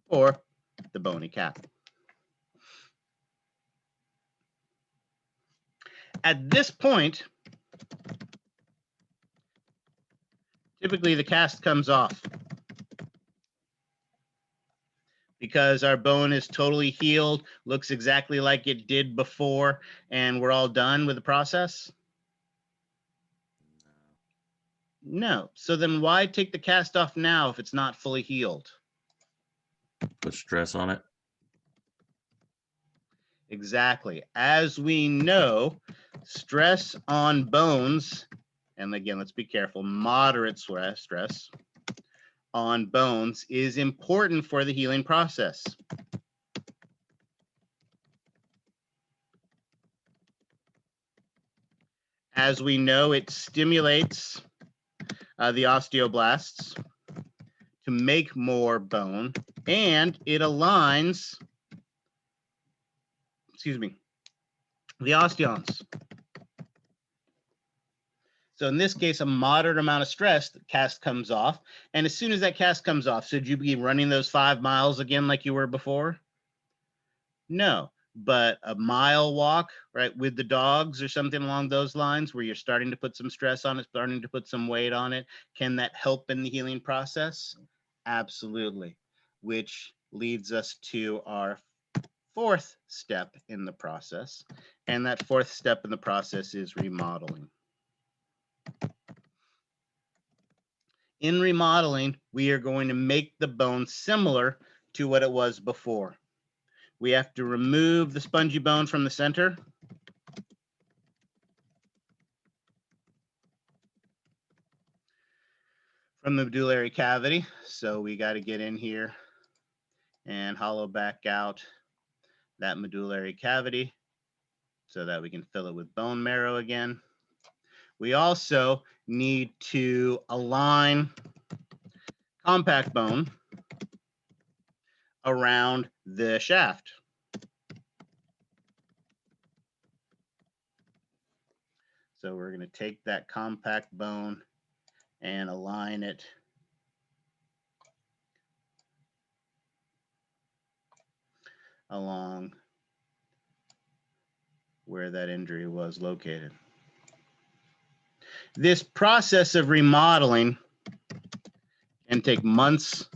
or the bony cap. At this point, typically the cast comes off because our bone is totally healed, looks exactly like it did before, and we're all done with the process? No. So then why take the cast off now if it's not fully healed? Put stress on it. Exactly. As we know, stress on bones, and again, let's be careful, moderate stress on bones is important for the healing process. As we know, it stimulates the osteoblasts to make more bone, and it aligns, the osteons. So in this case, a moderate amount of stress, the cast comes off. And as soon as that cast comes off, should you be running those 5 miles again like you were before? No, but a mile walk, right, with the dogs or something along those lines where you're starting to put some stress on it, starting to put some weight on it, can that help in the healing process? Absolutely, which leads us to our fourth step in the process. And that fourth step in the process is remodeling. In remodeling, we are going to make the bone similar to what it was before. We have to remove the spongy bone from the center. From the medullary cavity. So we got to get in here and hollow back out that medullary cavity so that we can fill it with bone marrow again. We also need to align compact bone around the shaft. So we're going to take that compact bone and align it along where that injury was located. This process of remodeling can take months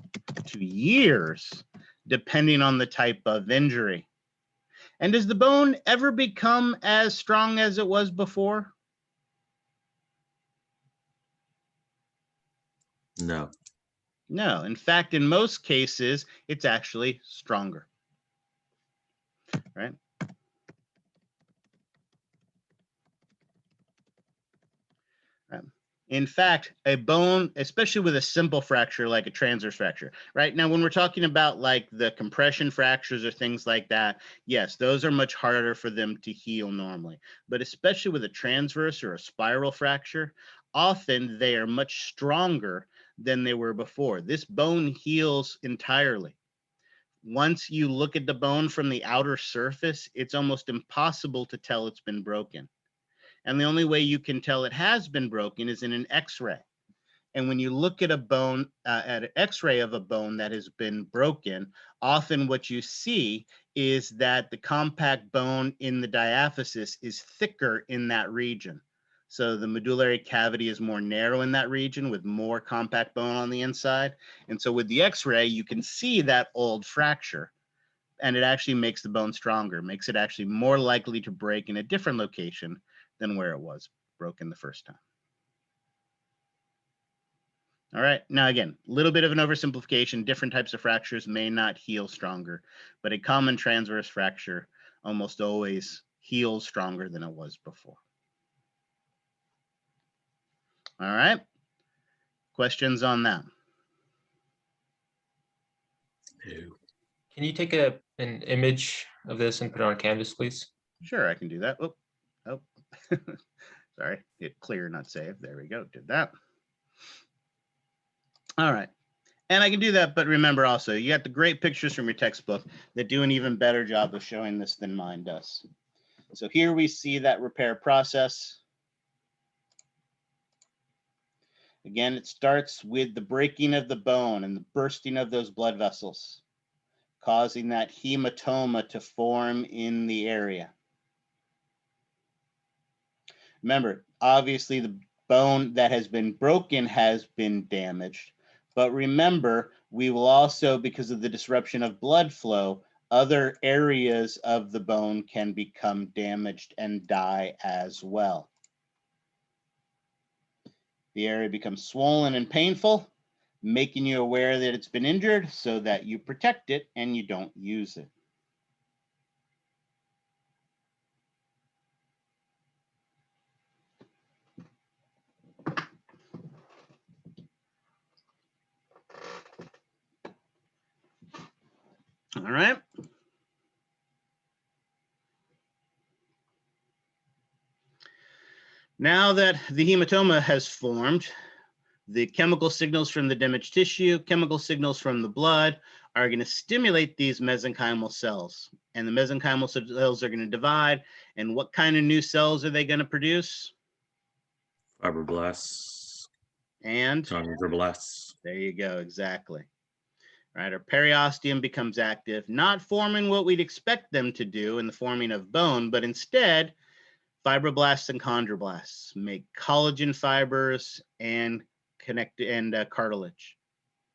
to years, depending on the type of injury. And does the bone ever become as strong as it was before? No. No. In fact, in most cases, it's actually stronger. Right? In fact, a bone, especially with a simple fracture like a transverse fracture, right? Now, when we're talking about like the compression fractures or things like that, yes, those are much harder for them to heal normally. But especially with a transverse or a spiral fracture, often they are much stronger than they were before. This bone heals entirely once you look at the bone from the outer surface, it's almost impossible to tell it's been broken. And the only way you can tell it has been broken is in an X-ray. And when you look at a bone, at an X-ray of a bone that has been broken, often what you see is that the compact bone in the diaphysis is thicker in that region. So the medullary cavity is more narrow in that region with more compact bone on the inside. And so with the X-ray, you can see that old fracture, and it actually makes the bone stronger, makes it actually more likely to break in a different location than where it was broken the first time. All right, now again, a little bit of an oversimplification. Different types of fractures may not heal stronger, but a common transverse fracture almost always heals stronger than it was before. All right, questions on that? Can you take an image of this and put it on canvas, please? Sure, I can do that. Oh, sorry, hit clear, not save. There we go, did that. All right, and I can do that, but remember also, you got the great pictures from your textbook that do an even better job of showing this than mine does. So here we see that repair process. Again, it starts with the breaking of the bone and the bursting of those blood vessels, causing that hematoma to form in the area. Remember, obviously the bone that has been broken has been damaged, but remember, we will also, because of the disruption of blood flow, other areas of the bone can become damaged and die as well. The area becomes swollen and painful, making you aware that it's been injured so that you protect it and you don't use it. All right. Now that the hematoma has formed, the chemical signals from the damaged tissue, chemical signals from the blood are going to stimulate these mesenchymal cells. And the mesenchymal cells are going to divide. And what kind of new cells are they going to produce? Fibroblasts. And chondroblasts. There you go, exactly. Right, our periosteum becomes active, not forming what we'd expect them to do in the forming of bone, but instead, fibroblasts and chondroblasts make collagen fibers and cartilage,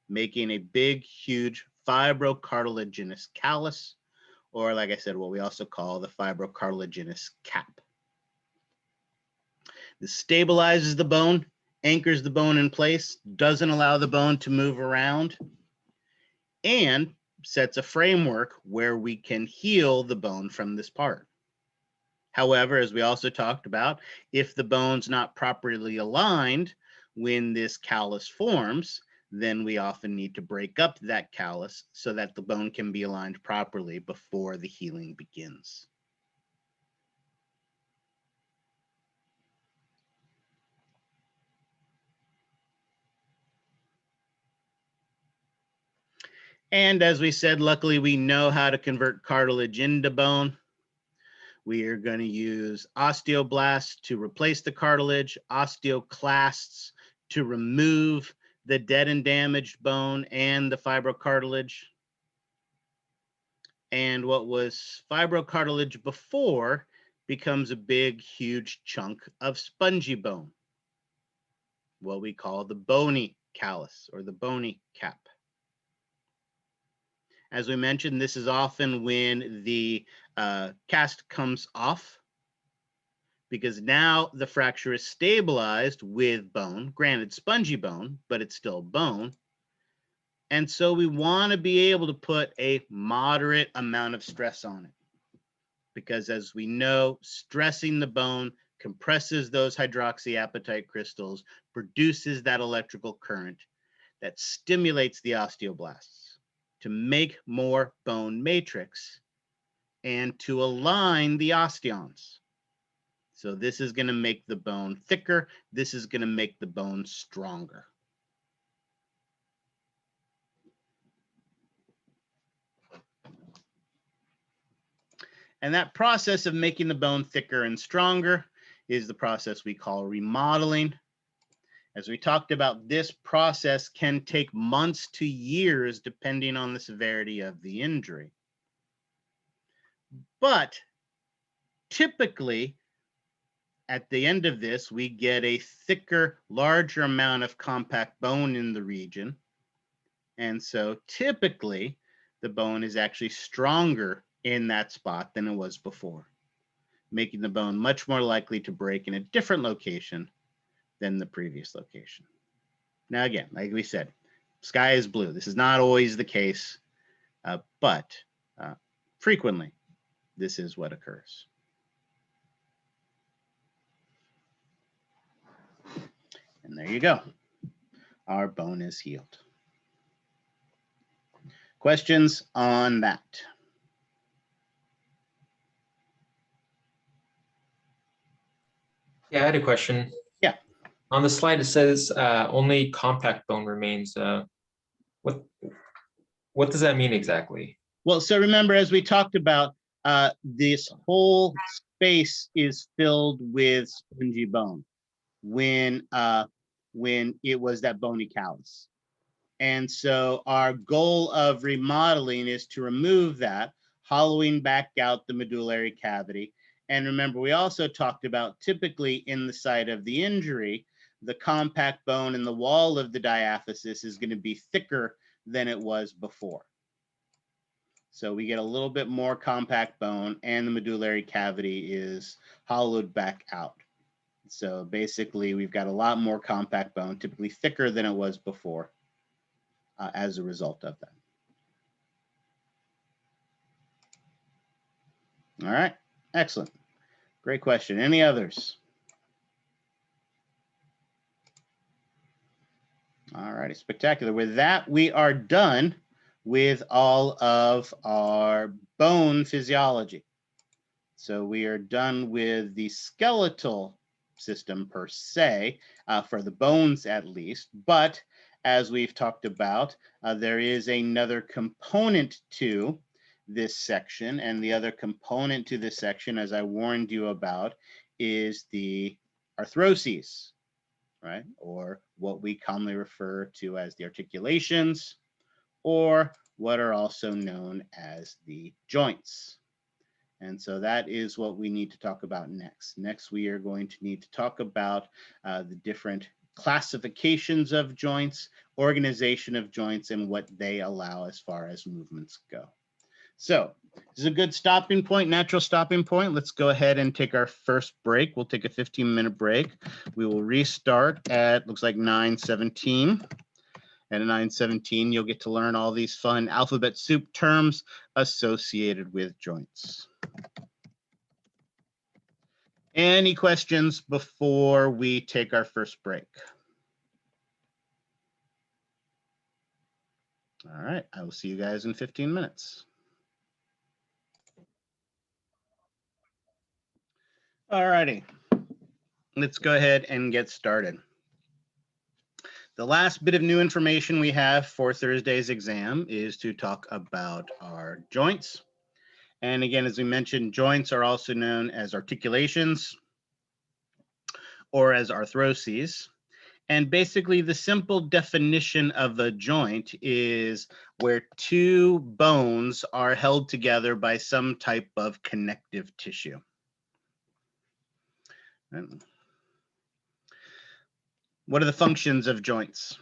making a big, huge fibrocartilaginous callus, or like I said, what we also call the fibrocartilaginous cap. This stabilizes the bone, anchors the bone in place, doesn't allow the bone to move around, and sets a framework where we can heal the bone from this part. However, as we also talked about, if the bone's not properly aligned when this callus forms, then we often need to break up that callus so that the bone can be aligned properly before the healing begins. And as we said, luckily we know how to convert cartilage into bone. We are going to use osteoblasts to replace the cartilage, osteoclasts to remove the dead and damaged bone and the fibrocartilage. And what was fibrocartilage before becomes a big, huge chunk of spongy bone, what we call the bony callus or the bony cap. As we mentioned, this is often when the cast comes off, because now the fracture is stabilized with bone, granted spongy bone, but it's still bone. And so we want to be able to put a moderate amount of stress on it, because as we know, stressing the bone compresses those hydroxyapatite crystals, produces that electrical current that stimulates the osteoblasts to make more bone matrix and to align the osteons. So this is going to make the bone thicker. This is going to make the bone stronger. And that process of making the bone thicker and stronger is the process we call remodeling. As we talked about, this process can take months to years depending on the severity of the injury. But typically, at the end of this, we get a thicker, larger amount of compact bone in the region. And so typically, the bone is actually stronger in that spot than it was before, making the bone much more likely to break in a different location than the previous location. Now, again, like we said, sky is blue. This is not always the case, but frequently, this is what occurs. And there you go. Our bone is healed. Questions on that? Yeah, I had a question. Yeah. On the slide, it says only compact bone remains. What does that mean exactly? Well, so remember, as we talked about, this whole space is filled with spongy bone when it was that bony callus. And so our goal of remodeling is to remove that, hollowing back out the medullary cavity. And remember, we also talked about typically in the site of the injury, the compact bone in the wall of the diaphysis is going to be thicker than it was before. So we get a little bit more compact bone and the medullary cavity is hollowed back out. So basically we've got a lot more compact bone, typically thicker than it was before as a result of that. All right, excellent. Great question. Any others? All righty, spectacular. With that, we are done with all of our bone physiology. So we are done with the skeletal system per se, for the bones at least, but as we've talked about, there is another component to this section, and the other component to this section, as I warned you about, is the arthroses, right? Or what we commonly refer to as the articulations, or what are also known as the joints. And so that is what we need to talk about next. Next, we are going to need to talk about the different classifications of joints, organization of joints, and what they allow as far as movements go. So this is a good stopping point, natural stopping point. Let's go ahead and take our first break. We'll take a 15-minute break. We will restart at, looks like 9:17. And at 9:17, you'll get to learn all these fun alphabet soup terms associated with joints. Any questions before we take our first break? All right, I will see you guys in 15 minutes. All righty, let's go ahead and get started. The last bit of new information we have for Thursday's exam is to talk about our joints. And again, as we mentioned, joints are also known as articulations or as arthroses. And basically the simple definition of a joint is where two bones are held together by some type of connective tissue. What are the functions of joints?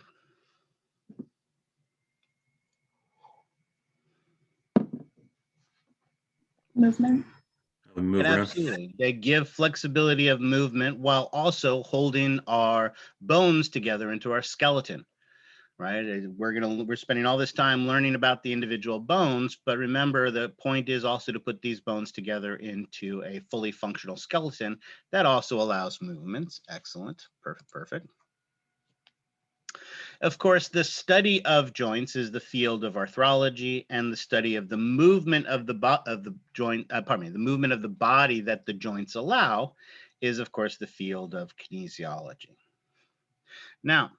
Movement. Move And around. absolutely, they give flexibility of movement while also holding our bones together into our skeleton, right? We're spending all this time learning about the individual bones, but remember the point is also to put these bones together into a fully functional skeleton that also allows movements. Excellent, perfect. Of course, the study of joints is the field of arthrology, and the study of the movement of the movement of the body that the joints allow is, of course, the field of kinesiology. Now,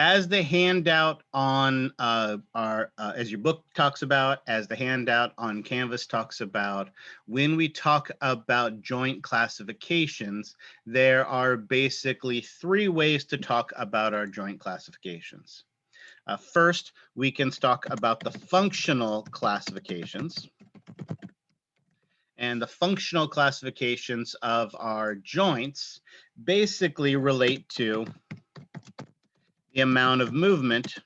as the handout on as your book talks about, as the handout on Canvas talks about, when we talk about joint classifications, there are basically 3 ways to talk about our joint classifications. First, we can talk about the functional classifications. And the functional classifications of our joints basically relate to the amount of movement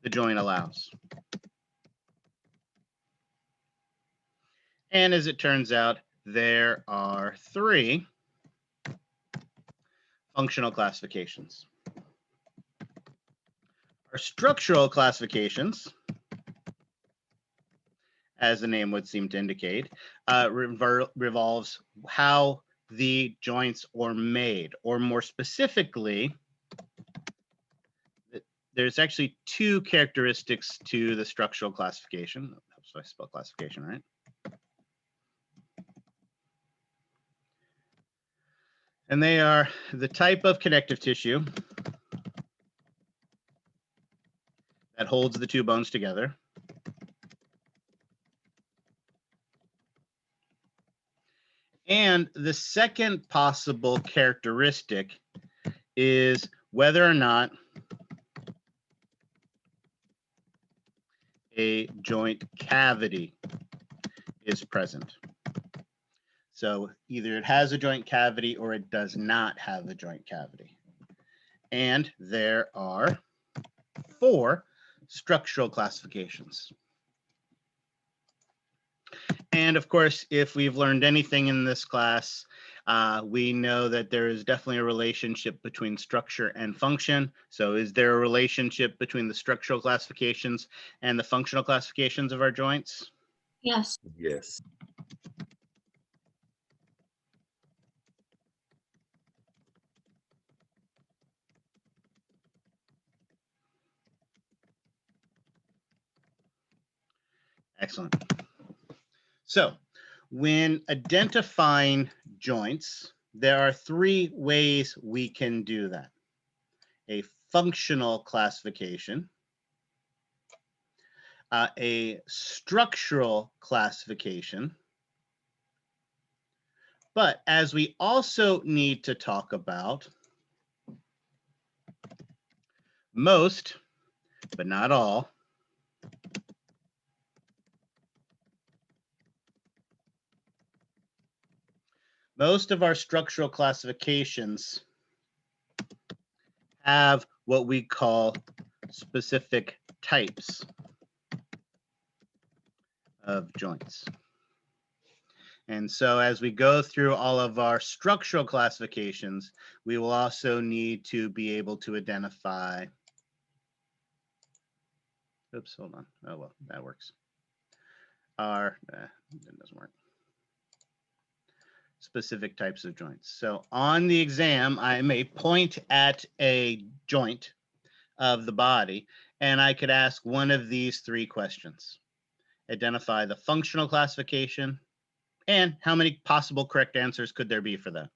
the joint allows. And as it turns out, there are 3 functional classifications. Our structural classifications, as the name would seem to indicate, revolves how the joints are made, or more specifically, there's actually 2 characteristics to the structural classification. So I spell classification right. And they are the type of connective tissue that holds the 2 bones together, and the second possible characteristic is whether or not a joint cavity is present. So either it has a joint cavity or it does not have a joint cavity. And there are 4 structural classifications. And of course, if we've learned anything in this class, we know that there is definitely a relationship between structure and function. So is there a relationship between the structural classifications and the functional classifications of our joints? Yes. Yes. Excellent. So when identifying joints, there are 3 ways we can do that. A functional classification, a structural classification, but as we also need to talk about, most, but not all, most of our structural classifications have what we call specific types of joints. And so as we go through all of our structural classifications, we will also need to be able to identify, oops, hold on. Oh, well, that works. That doesn't work. Specific types of joints. So on the exam, I may point at a joint of the body, and I could ask one of these 3 questions. Identify the functional classification, and how many possible correct answers could there be for that?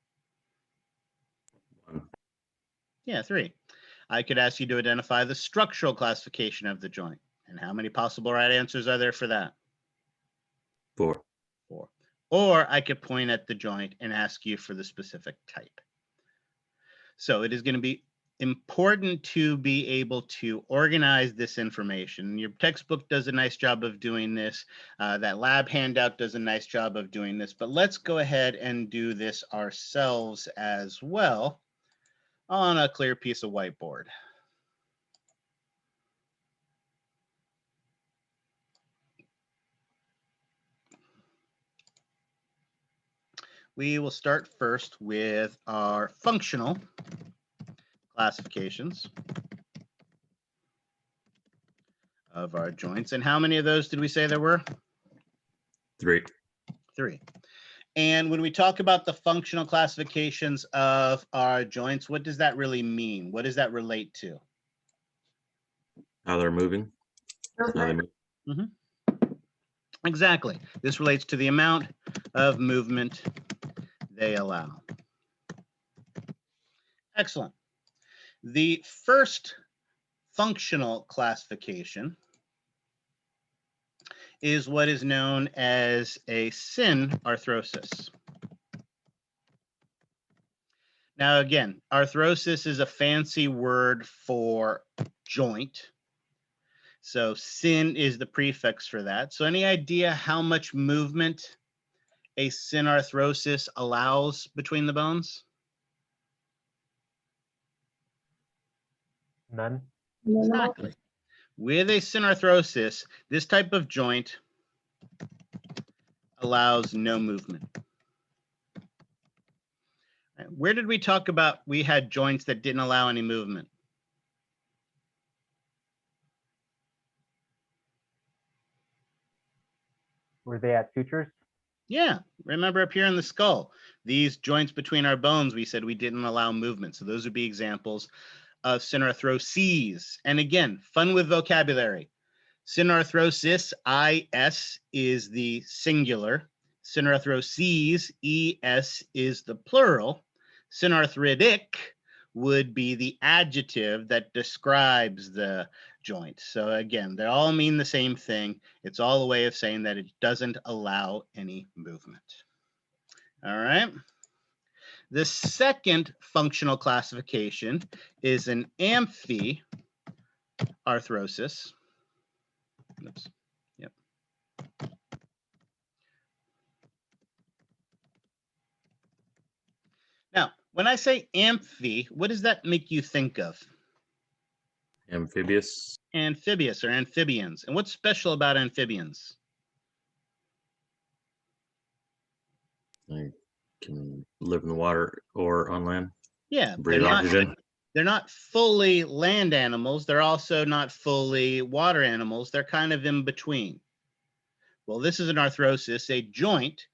1. Yeah, 3. I could ask you to identify the structural classification of the joint, and how many possible right answers are there for that? 4. 4. Or I could point at the joint and ask you for the specific type. So it is going to be important to be able to organize this information. Your textbook does a nice job of doing this. That lab handout does a nice job of doing this, but let's go ahead and do this ourselves as well on a clear piece of whiteboard. We will start first with our functional classifications of our joints. And how many of those did we say there were? 3. 3. And when we talk about the functional classifications of our joints, what does that really mean? What does that relate to? How they're moving. How they move. Exactly. This relates to the amount of movement they allow. Excellent. The first functional classification is what is known as a synarthrosis. Now, again, arthrosis is a fancy word for joint. So syn is the prefix for that. So any idea how much movement a synarthrosis allows between the bones? None. Exactly. With a synarthrosis, this type of joint allows no movement. Where did we talk about we had joints that didn't allow any movement? Were they at sutures? Yeah, remember up here in the skull, these joints between our bones, we said we didn't allow movement. So those would be examples of synarthroses. And again, fun with vocabulary. Synarthrosis, IS, is the singular. Synarthroses, ES, is the plural. Synarthritic would be the adjective that describes the joint. So again, they all mean the same thing. It's all a way of saying that it doesn't allow any movement. All right. The second functional classification is an amphiarthrosis. Oops. Yep. Now, when I say amphi, what does that make you think of? Amphibious. Amphibious or amphibians. And what's special about amphibians? They can live in the water or on land. Yeah, Breathe oxygen. they're not fully land animals. They're also not fully water animals. They're kind of in between. Well, this is an arthrosis, a joint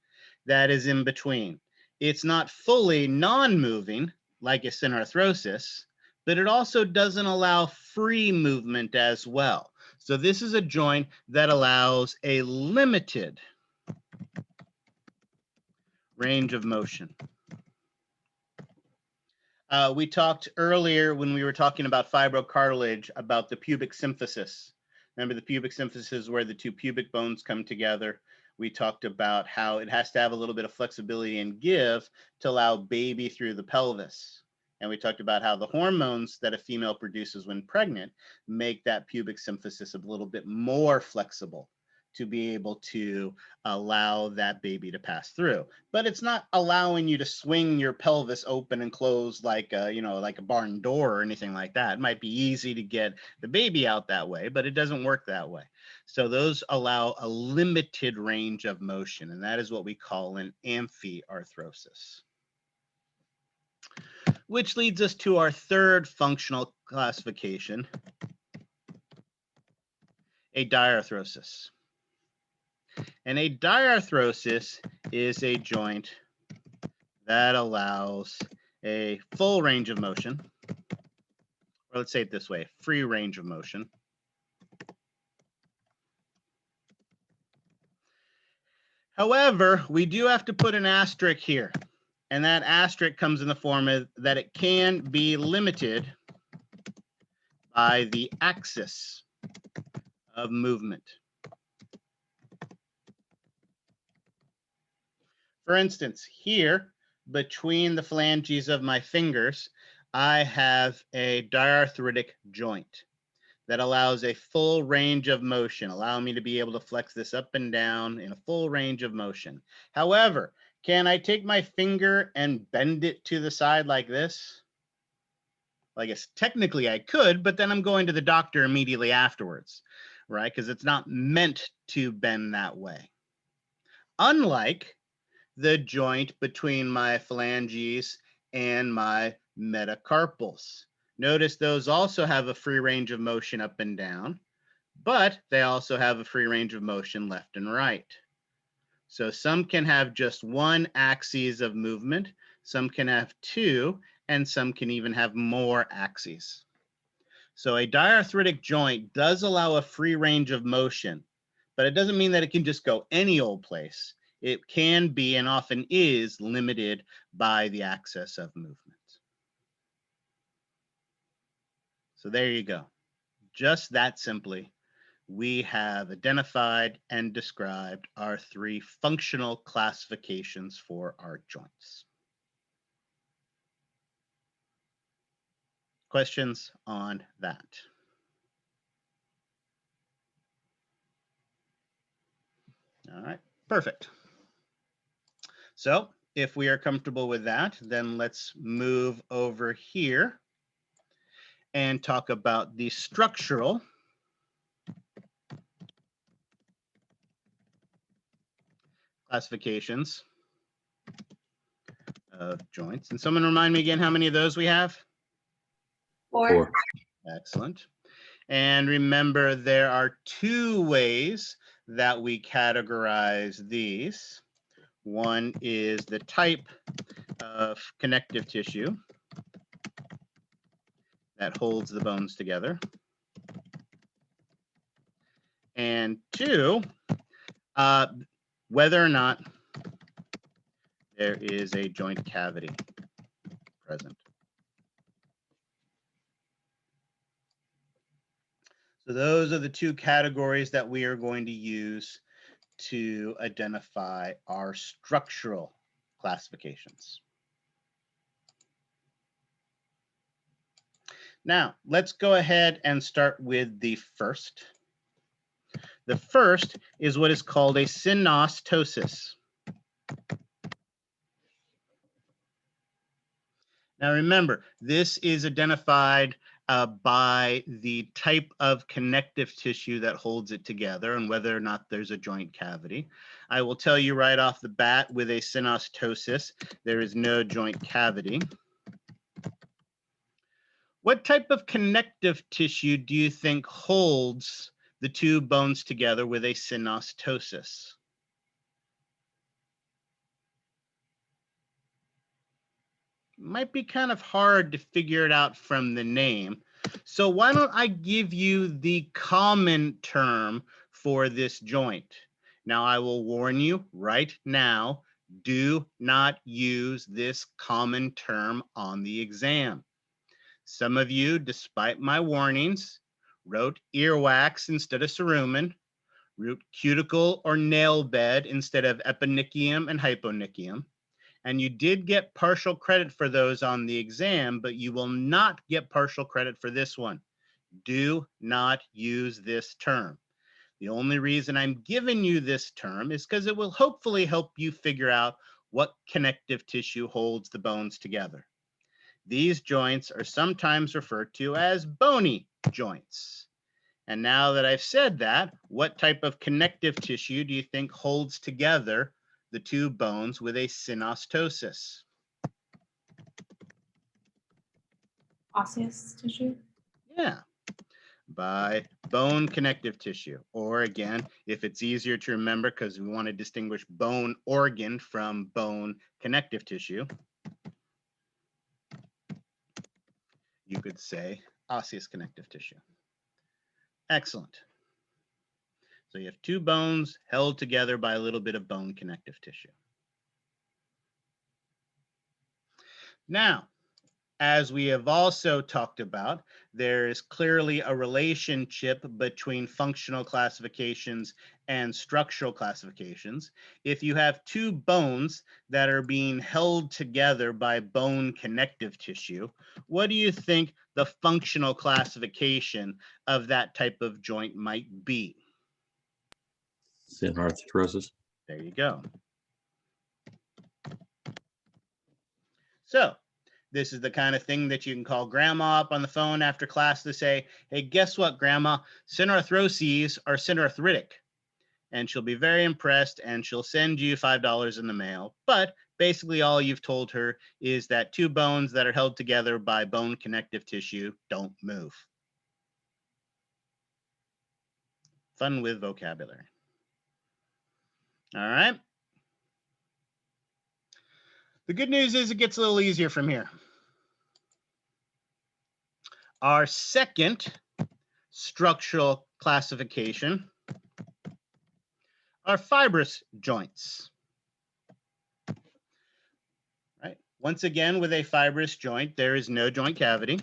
that is in between. It's not fully non-moving like a synarthrosis, but it also doesn't allow free movement as well. So this is a joint that allows a limited range of motion. We talked earlier when we were talking about fibrocartilage about the pubic symphysis. Remember the pubic symphysis is where the two pubic bones come together. We talked about how it has to have a little bit of flexibility and give to allow baby through the pelvis. And we talked about how the hormones that a female produces when pregnant make that pubic symphysis a little bit more flexible to be able to allow that baby to pass through. But it's not allowing you to swing your pelvis open and close like a, like a barn door or anything like that. It might be easy to get the baby out that way, but it doesn't work that way. So those allow a limited range of motion, and that is what we call an amphiarthrosis. Which leads us to our third functional classification, a diarthrosis. And a diarthrosis is a joint that allows a full range of motion, or let's say it this way, free range of motion. However, we do have to put an asterisk here, and that asterisk comes in the form of that it can be limited by the axis of movement. For instance, here between the phalanges of my fingers, I have a diarthritic joint that allows a full range of motion, allowing me to be able to flex this up and down in a full range of motion. However, can I take my finger and bend it to the side like this? Well, I guess technically I could, but then I'm going to the doctor immediately afterwards, right? Because it's not meant to bend that way. Unlike the joint between my phalanges and my metacarpals. Notice those also have a free range of motion up and down, but they also have a free range of motion left and right. So some can have just one axis of movement, some can have two, and some can even have more axes. So a diarthritic joint does allow a free range of motion, but it doesn't mean that it can just go any old place. It can be and often is limited by the axis of movement. So there you go. Just that simply, we have identified and described our 3 functional classifications for our joints. Questions on that? All right, perfect. So if we are comfortable with that, then let's move over here and talk about the structural classifications of joints. And someone remind me again how many of those we have? 4. 4. Excellent. And remember, there are 2 ways that we categorize these. One is the type of connective tissue that holds the bones together. And 2, whether or not there is a joint cavity present. So those are the 2 categories that we are going to use to identify our structural classifications. Now, let's go ahead and start with the first. The first is what is called a synostosis. Now remember, this is identified by the type of connective tissue that holds it together and whether or not there's a joint cavity. I will tell you right off the bat, with a synostosis, there is no joint cavity. What type of connective tissue do you think holds the 2 bones together with a synostosis? Might be kind of hard to figure it out from the name. So why don't I give you the common term for this joint? Now I will warn you right now, do not use this common term on the exam. Some of you, despite my warnings, wrote earwax instead of cerumen, wrote cuticle or nail bed instead of eponychium and hyponychium. And you did get partial credit for those on the exam, but you will not get partial credit for this one. Do not use this term. The only reason I'm giving you this term is because it will hopefully help you figure out what connective tissue holds the bones together. These joints are sometimes referred to as bony joints. And now that I've said that, what type of connective tissue do you think holds together the 2 bones with a synostosis? Osseous tissue. Yeah, by bone connective tissue. Or again, if it's easier to remember because we want to distinguish bone organ from bone connective tissue, you could say osseous connective tissue. Excellent. So you have 2 bones held together by a little bit of bone connective tissue. Now, as we have also talked about, there is clearly a relationship between functional classifications and structural classifications. If you have 2 bones that are being held together by bone connective tissue, what do you think the functional classification of that type of joint might be? Arthrosis. There you go. So this is the kind of thing that you can call grandma up on the phone after class to say, hey, guess what, grandma? Synarthroses are synarthritic. And she'll be very impressed and she'll send you $5 in the mail. But basically all you've told her is that 2 bones that are held together by bone connective tissue don't move. Fun with vocabulary. All right. The good news is it gets a little easier from here. Our second structural classification are fibrous joints. Right. Once again, with a fibrous joint, there is no joint cavity.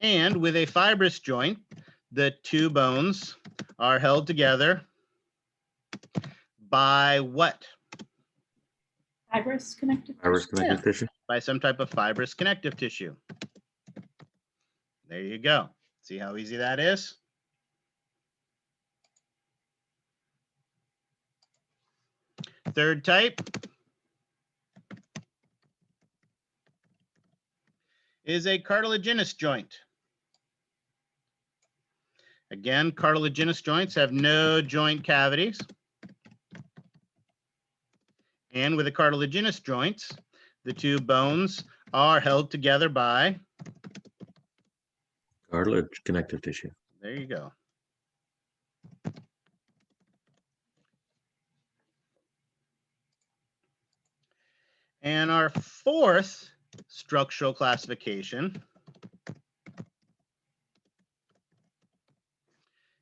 And with a fibrous joint, the two bones are held together by what? Fibrous connective Fibrous tissue. connective tissue. By some type of fibrous connective tissue. There you go. See how easy that is? Third type is a cartilaginous joint. Again, cartilaginous joints have no joint cavities. And with the cartilaginous joints, the two bones are held together by, Cartilage connective tissue. there you go. And our fourth structural classification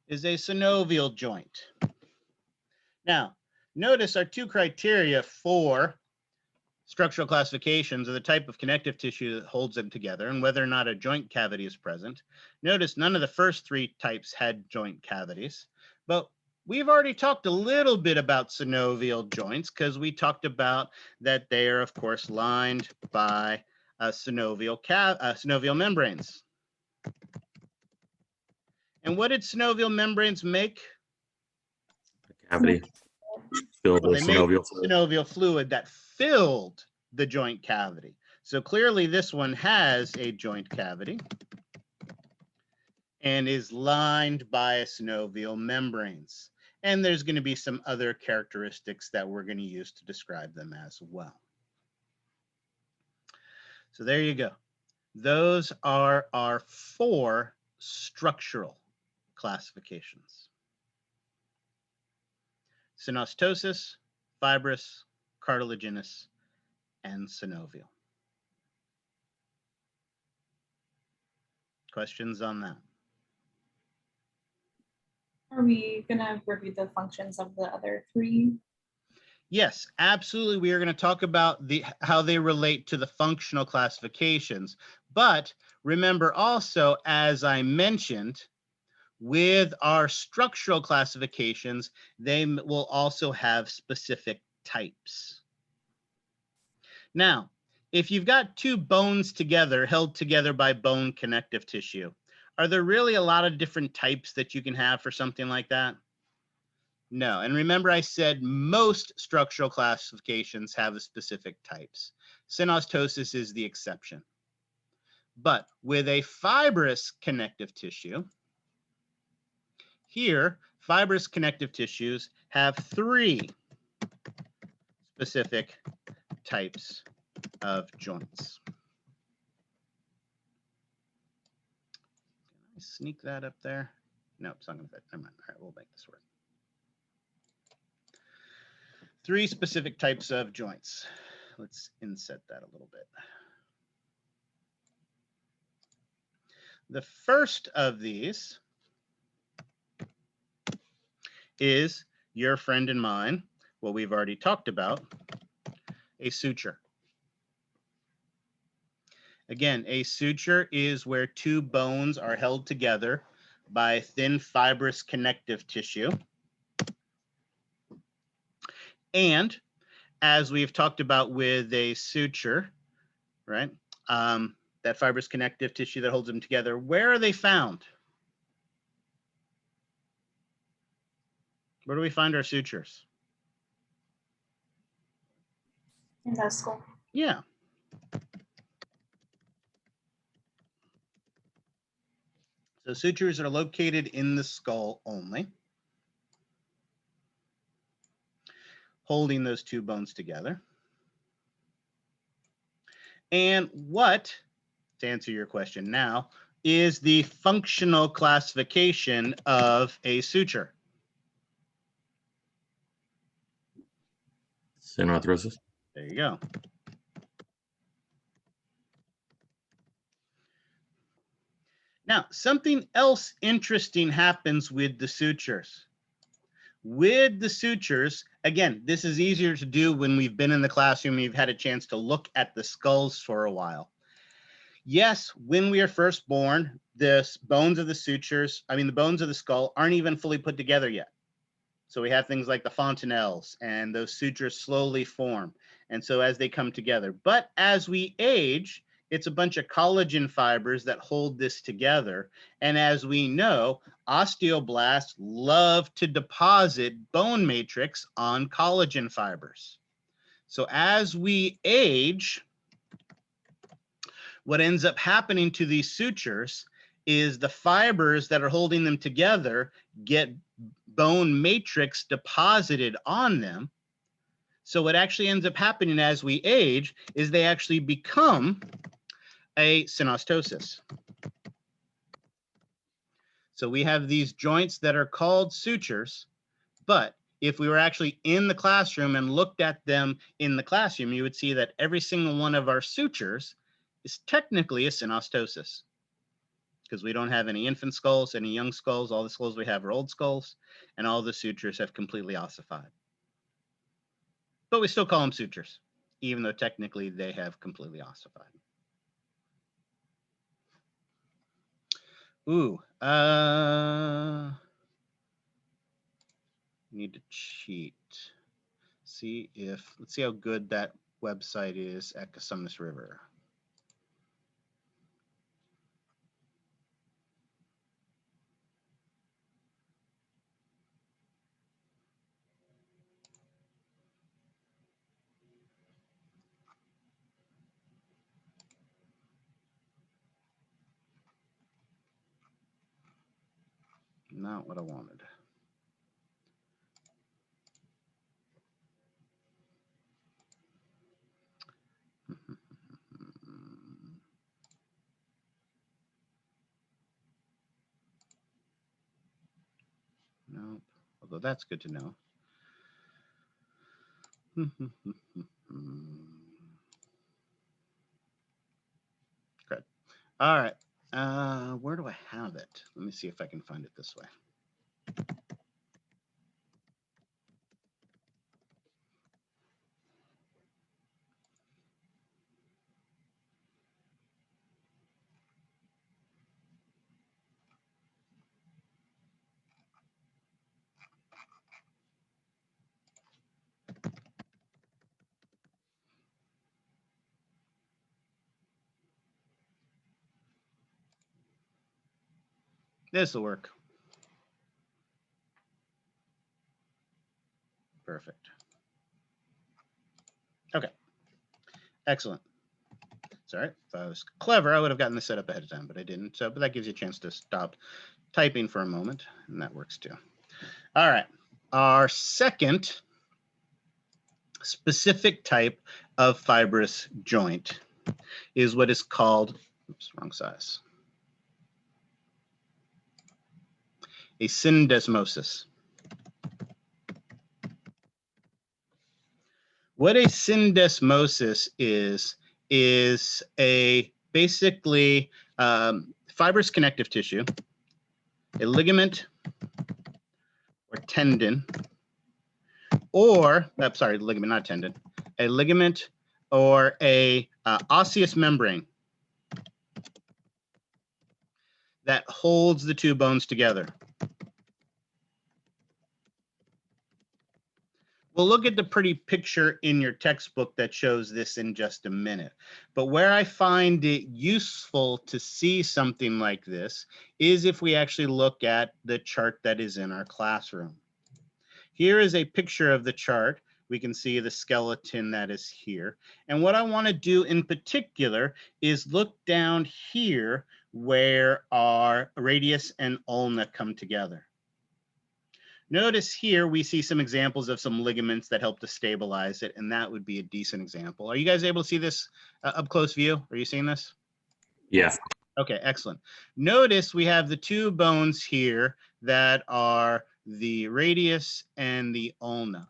is a synovial joint. Now, notice our two criteria for structural classifications are the type of connective tissue that holds them together and whether or not a joint cavity is present. Notice none of the first three types had joint cavities, but we've already talked a little bit about synovial joints because we talked about that they are, of course, lined by synovial membranes. And what did synovial membranes make? A cavity filled Well, with they made synovial fluid. synovial fluid that filled the joint cavity. So clearly this one has a joint cavity and is lined by synovial membranes. And there's going to be some other characteristics that we're going to use to describe them as well. So there you go. Those are our four structural classifications: synostosis, fibrous, cartilaginous, and synovial. Questions on that? Are we gonna review the functions of the other three? Yes, absolutely. We are going to talk about how they relate to the functional classifications. But remember also, as I mentioned, with our structural classifications, they will also have specific types. Now, if you've got two bones together, held together by bone connective tissue, are there really a lot of different types that you can have for something like that? No. And remember I said most structural classifications have the specific types. Synostosis is the exception. But with a fibrous connective tissue, here, fibrous connective tissues have three specific types of joints. Can I sneak that up there? No, it's not going to fit. Never mind. All right, we'll make this work. Three specific types of joints. Let's inset that a little bit. The first of these is your friend and mine, what we've already talked about, a suture. Again, a suture is where two bones are held together by thin fibrous connective tissue. And as we've talked about with a suture, right, that fibrous connective tissue that holds them together, where are they found? Where do we find our sutures? In the skull. Yeah. So sutures are located in the skull only, holding those two bones together. And what, to answer your question now, is the functional classification of a suture? Arthrosis. There you go. Now, something else interesting happens with the sutures. With the sutures, again, this is easier to do when we've been in the classroom, we've had a chance to look at the skulls for a while. Yes, when we are first born, the bones of the sutures, the bones of the skull aren't even fully put together yet. So we have things like the fontanelles, and those sutures slowly form. And so as they come together, but as we age, it's a bunch of collagen fibers that hold this together. And as we know, osteoblasts love to deposit bone matrix on collagen fibers. So as we age, what ends up happening to these sutures is the fibers that are holding them together get bone matrix deposited on them. So what actually ends up happening as we age is they actually become a synostosis. So we have these joints that are called sutures, but if we were actually in the classroom and looked at them in the classroom, you would see that every single one of our sutures is technically a synostosis, because we don't have any infant skulls, any young skulls. All the skulls we have are old skulls, and all the sutures have completely ossified. But we still call them sutures, even though technically they have completely ossified. Ooh, need to cheat. Let's see how good that website is at Cosumnes River. Not what I wanted. Nope, although that's good to know. Good. All right. Where do I have it? Let me see if I can find it this way. This will work. Perfect. Okay. Excellent. Sorry, if I was clever, I would have gotten this set up ahead of time, but I didn't. So, but that gives you a chance to stop typing for a moment, and that works too. All right. Our second specific type of fibrous joint is what is called, oops, wrong size, a syndesmosis. What a syndesmosis is a basically fibrous connective tissue, a ligament or tendon, or sorry, ligament, not tendon, a ligament or a osseous membrane that holds the two bones together. We'll look at the pretty picture in your textbook that shows this in just a minute. But where I find it useful to see something like this is if we actually look at the chart that is in our classroom. Here is a picture of the chart. We can see the skeleton that is here. And what I want to do in particular is look down here where our radius and ulna come together. Notice here we see some examples of some ligaments that help to stabilize it, and that would be a decent example. Are you guys able to see this up close view? Are you seeing this? Yeah. Okay, excellent. Notice we have the two bones here that are the radius and the ulna.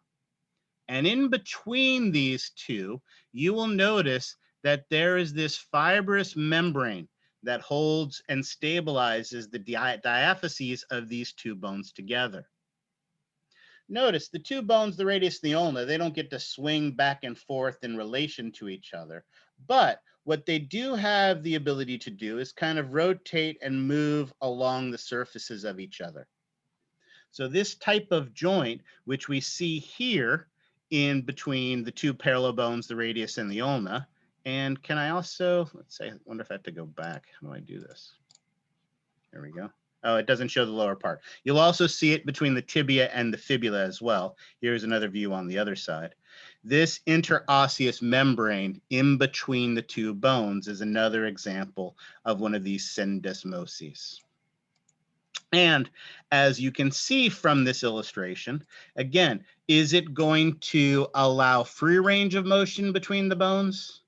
And in between these two, you will notice that there is this fibrous membrane that holds and stabilizes the diaphyses of these two bones together. Notice the two bones, the radius and the ulna, they don't get to swing back and forth in relation to each other. But what they do have the ability to do is kind of rotate and move along the surfaces of each other. So this type of joint, which we see here in between the two parallel bones, the radius and the ulna. And can I also, let's say, I wonder if I have to go back. How do I do this? There we go. Oh, it doesn't show the lower part. You'll also see it between the tibia and the fibula as well. Here's another view on the other side. This interosseous membrane in between the two bones is another example of one of these syndesmoses. And as you can see from this illustration, again, is it going to allow free range of motion between the bones?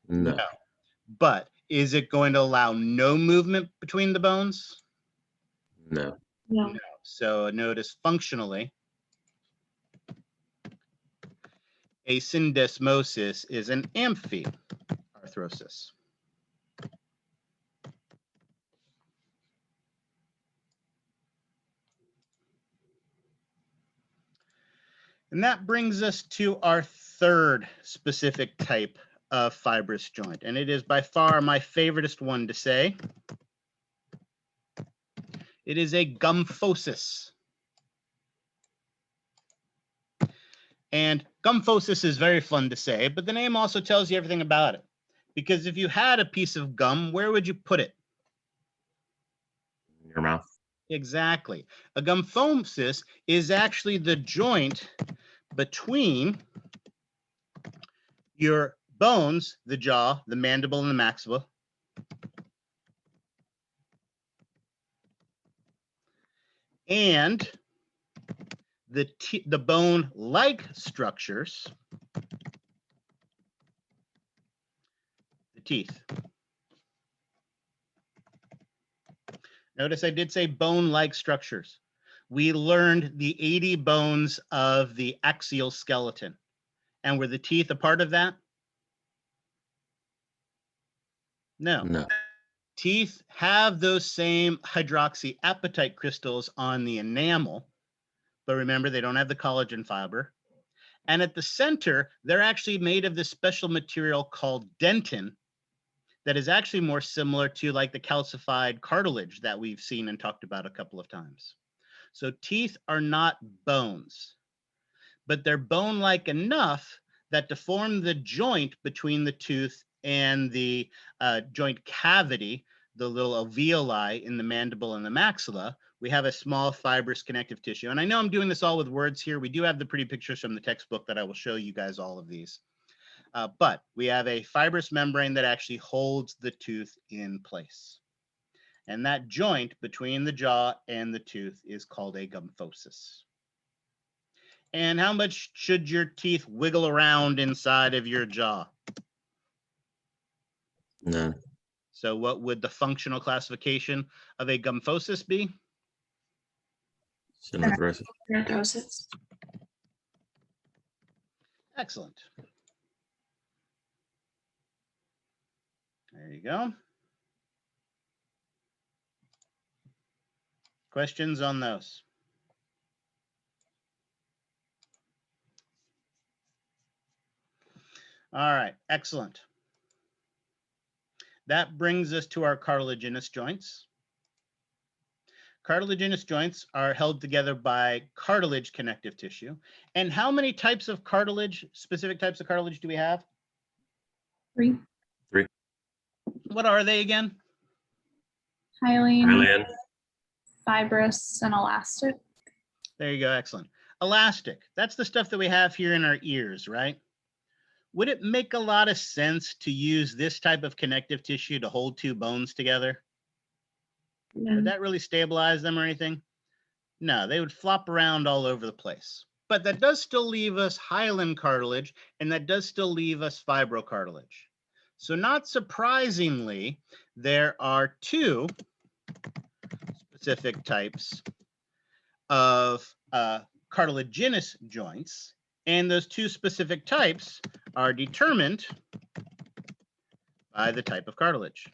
No. No. But is it going to allow no movement between the bones? No. No. So notice functionally, a syndesmosis is an amphiarthrosis. And that brings us to our third specific type of fibrous joint. And it is by far my favoriteest one to say. It is a gymphosis. And gymphosis is very fun to say, but the name also tells you everything about it. Because if you had a piece of gum, where would you put it? In your mouth. Exactly. A gymphosis is actually the joint between your bones, the jaw, the mandible, and the maxilla, and the bone-like structures, the teeth. Notice I did say bone-like structures. We learned the 80 bones of the axial skeleton. And were the teeth a part of that? No. No. Teeth have those same hydroxyapatite crystals on the enamel, but remember, they don't have the collagen fiber. And at the center, they're actually made of this special material called dentin that is actually more similar to like the calcified cartilage that we've seen and talked about a couple of times. So teeth are not bones, but they're bone-like enough that to form the joint between the tooth and the joint cavity, the little alveoli in the mandible and the maxilla, we have a small fibrous connective tissue. And I know I'm doing this all with words here. We do have the pretty pictures from the textbook that I will show you guys all of these. But we have a fibrous membrane that actually holds the tooth in place. And that joint between the jaw and the tooth is called a gymphosis. And how much should your teeth wiggle around inside of your jaw? None. So what would the functional classification of a gymphosis be? Synarthrosis. Arthrosis. Excellent. There you go. Questions on those? All right, excellent. That brings us to our cartilaginous joints. Cartilaginous joints are held together by cartilage connective tissue. And how many types of cartilage, specific types of cartilage do we have? 3. 3. What are they again? Hyaline, Hyaline. fibrous, and elastic. There you go, excellent. Elastic, that's the stuff that we have here in our ears, right? Would it make a lot of sense to use this type of connective tissue to hold two bones together? Would that really stabilize them or anything? No, they would flop around all over the place. But that does still leave us hyaline cartilage, and that does still leave us fibrocartilage. So not surprisingly, there are 2 specific types of cartilaginous joints, and those 2 specific types are determined by the type of cartilage.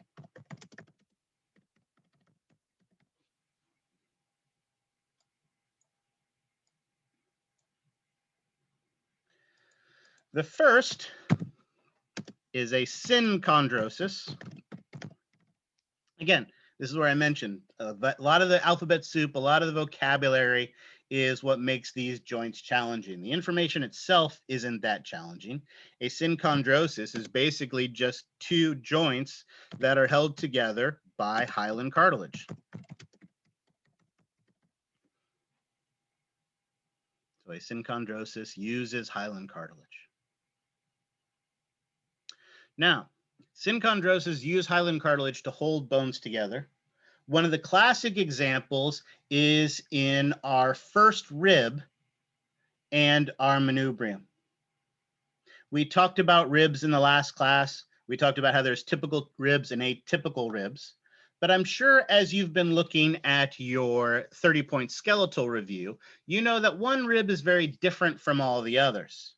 The first is a synchondrosis. Again, this is where I mentioned a lot of the alphabet soup, a lot of the vocabulary is what makes these joints challenging. The information itself isn't that challenging. A synchondrosis is basically just two joints that are held together by hyaline cartilage. So a synchondrosis uses hyaline cartilage. Now, synchondroses use hyaline cartilage to hold bones together. One of the classic examples is in our first rib and our manubrium. We talked about ribs in the last class. We talked about how there's typical ribs and atypical ribs. But I'm sure as you've been looking at your 30-point skeletal review, you know that one rib is very different from all the others.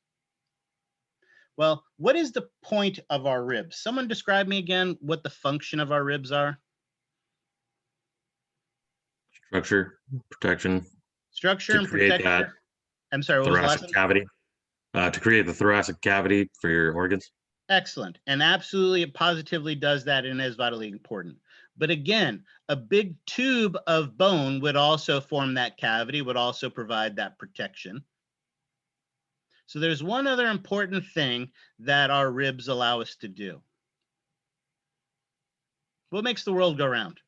Well, what is the point of our ribs? Someone describe me again what the function of our ribs are. Structure, protection. Structure To and create protection. that I'm sorry, what was the last thoracic one? cavity. To create the thoracic cavity for your organs. Excellent. And absolutely, it positively does that and is vitally important. But again, a big tube of bone would also form that cavity, would also provide that protection. So there's one other important thing that our ribs allow us to do. What makes the world go round?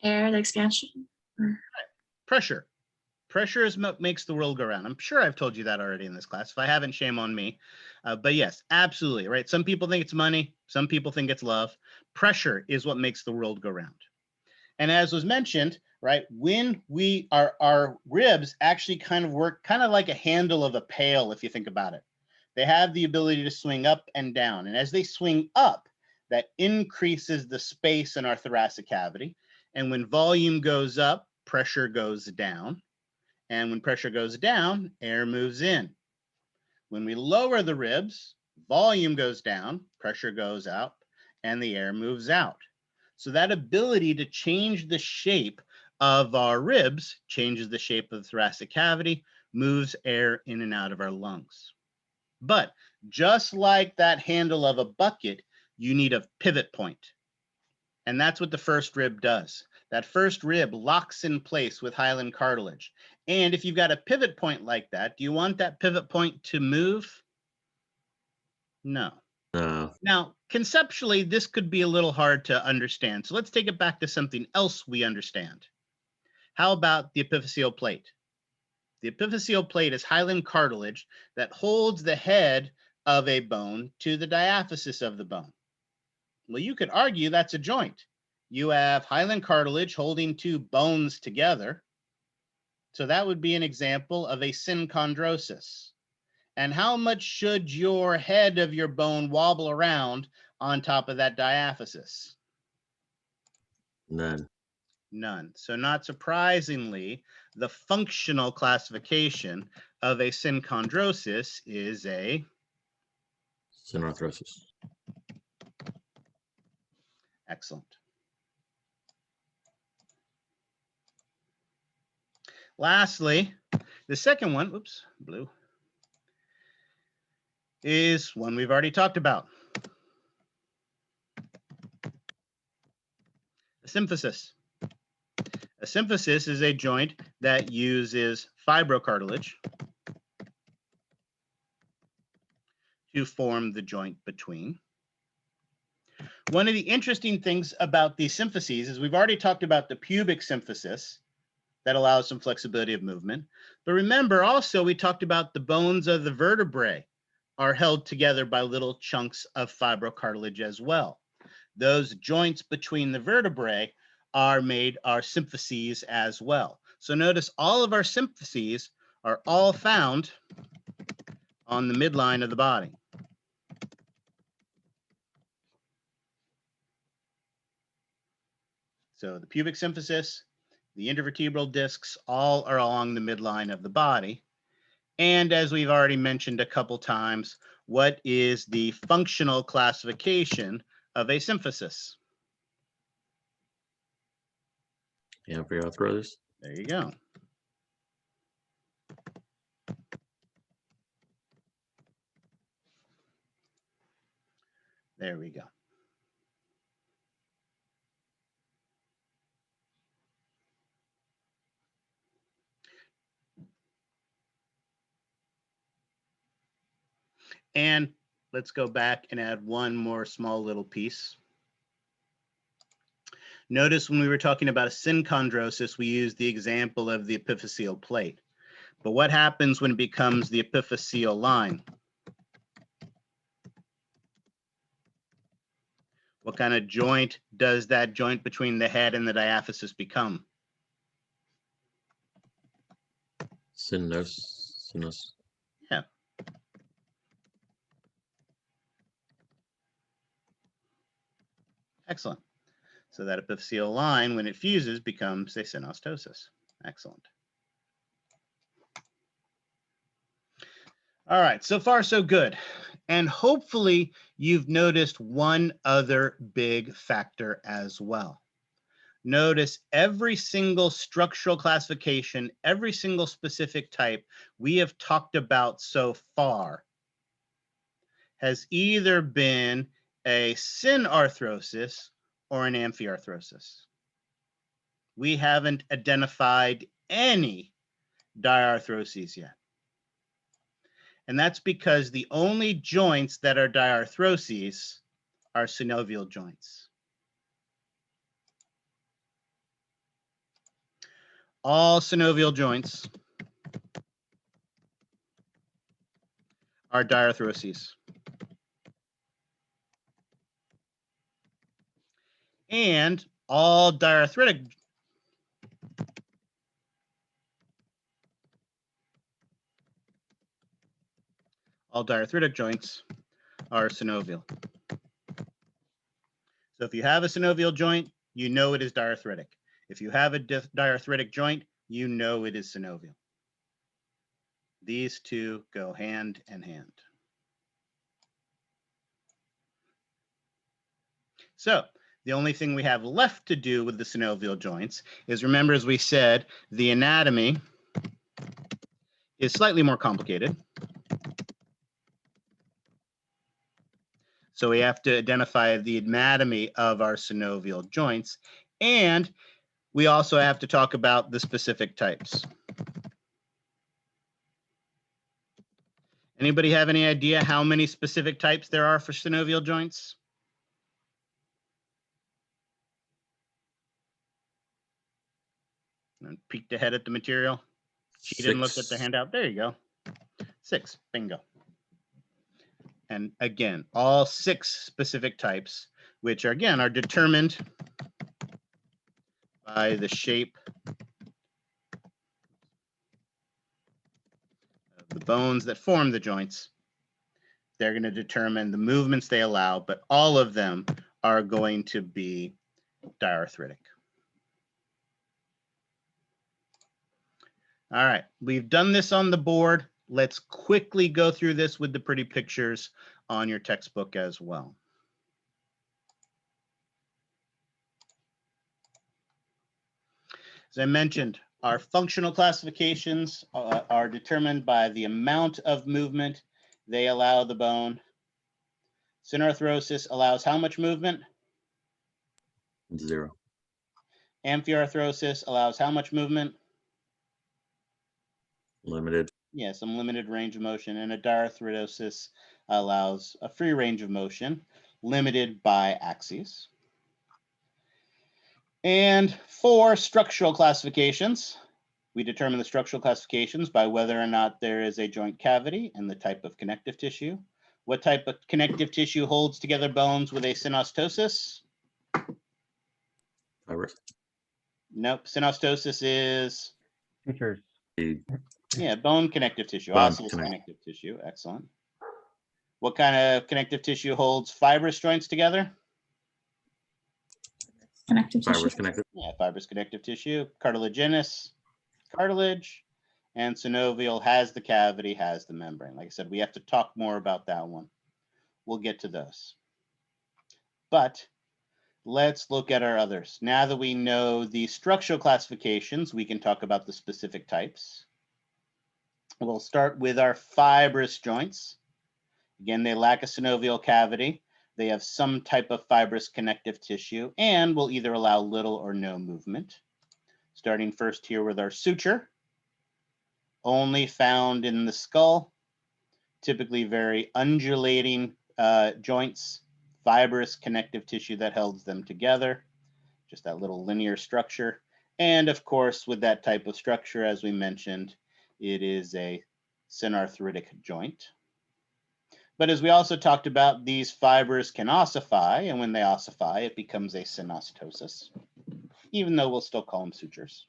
Air, the expansion. Pressure. Pressure is what makes the world go round. I'm sure I've told you that already in this class. If I haven't, shame on me. But yes, absolutely, right? Some people think it's money. Some people think it's love. Pressure is what makes the world go round. And as was mentioned, right, when our ribs actually kind of work kind of like a handle of a pail, if you think about it. They have the ability to swing up and down. And as they swing up, that increases the space in our thoracic cavity. And when volume goes up, pressure goes down. And when pressure goes down, air moves in. When we lower the ribs, volume goes down, pressure goes up, and the air moves out. So that ability to change the shape of our ribs changes the shape of the thoracic cavity, moves air in and out of our lungs. But just like that handle of a bucket, you need a pivot point. And that's what the first rib does. That first rib locks in place with hyaline cartilage. And if you've got a pivot point like that, do you want that pivot point to move? No. Now, conceptually, this could be a little hard to understand. So let's take it back to something else we understand. How about the epiphyseal plate? The epiphyseal plate is hyaline cartilage that holds the head of a bone to the diaphysis of the bone. Well, you could argue that's a joint. You have hyaline cartilage holding two bones together. So that would be an example of a synchondrosis. And how much should your head of your bone wobble around on top of that diaphysis? None. None. So not surprisingly, the functional classification of a synchondrosis is a Synarthrosis. excellent. Lastly, the second one, oops, blue, is one we've already talked about. A symphysis. A symphysis is a joint that uses fibrocartilage to form the joint between. One of the interesting things about these symphyses is we've already talked about the pubic symphysis that allows some flexibility of movement. But remember also we talked about the bones of the vertebrae are held together by little chunks of fibrocartilage as well. Those joints between the vertebrae are symphyses as well. So notice all of our symphyses are all found on the midline of the body. So the pubic symphysis, the intervertebral discs, all are along the midline of the body. And as we've already mentioned a couple times, what is the functional classification of a symphysis? Yeah, for your arthrosis. There you go. There we go. And let's go back and add one more small little piece. Notice when we were talking about a synchondrosis, we used the example of the epiphyseal plate. But what happens when it becomes the epiphyseal line? What kind of joint does that joint between the head and the diaphysis become? Sinus. Yeah. Excellent. So that epiphyseal line, when it fuses, becomes a synostosis. Excellent. All right, so far so good. And hopefully you've noticed one other big factor as well. Notice every single structural classification, every single specific type we have talked about so far has either been a synarthrosis or an amphiarthrosis. We haven't identified any diarthroses yet. And that's because the only joints that are diarthroses are synovial joints. All synovial joints are diarthroses. And all diarthritic joints are synovial. So if you have a synovial joint, you know it is diarthritic. If you have a diarthritic joint, you know it is synovial. These two go hand in hand. So the only thing we have left to do with the synovial joints is, remember, as we said, the anatomy is slightly more complicated. So we have to identify the anatomy of our synovial joints, and we also have to talk about the specific types. Anybody have any idea how many specific types there are for synovial joints? And peeked ahead at the material. She didn't look at the handout. There you go. 6, bingo. And again, all 6 specific types, which are, again, are determined by the shape of the bones that form the joints. They're going to determine the movements they allow, but all of them are going to be diarthritic. All right, we've done this on the board. Let's quickly go through this with the pretty pictures on your textbook as well. As I mentioned, our functional classifications are determined by the amount of movement they allow the bone. Synarthrosis allows how much movement? 0. Amphiarthrosis allows how much movement? Limited. Yeah, some limited range of motion. And a diarthrosis allows a free range of motion, limited by axes. And for structural classifications, we determine the structural classifications by whether or not there is a joint cavity and the type of connective tissue. What type of connective tissue holds together bones with a synostosis? Fibrous. Nope, synostosis is, Sutures. yeah, bone connective tissue, Bone osseous connective tissue, excellent. What kind of connective tissue holds fibrous joints together? Connective tissue. Fibrous connective. Yeah, fibrous connective tissue, cartilaginous, cartilage, and synovial has the cavity, has the membrane. Like I said, we have to talk more about that one. We'll get to those. But let's look at our others. Now that we know the structural classifications, we can talk about the specific types. We'll start with our fibrous joints. Again, they lack a synovial cavity. They have some type of fibrous connective tissue and will either allow little or no movement. Starting first here with our suture, only found in the skull, typically very undulating joints, fibrous connective tissue that holds them together, just that little linear structure. And of course, with that type of structure, as we mentioned, it is a synarthritic joint. But as we also talked about, these fibers can ossify, and when they ossify, it becomes a synostosis, even though we'll still call them sutures.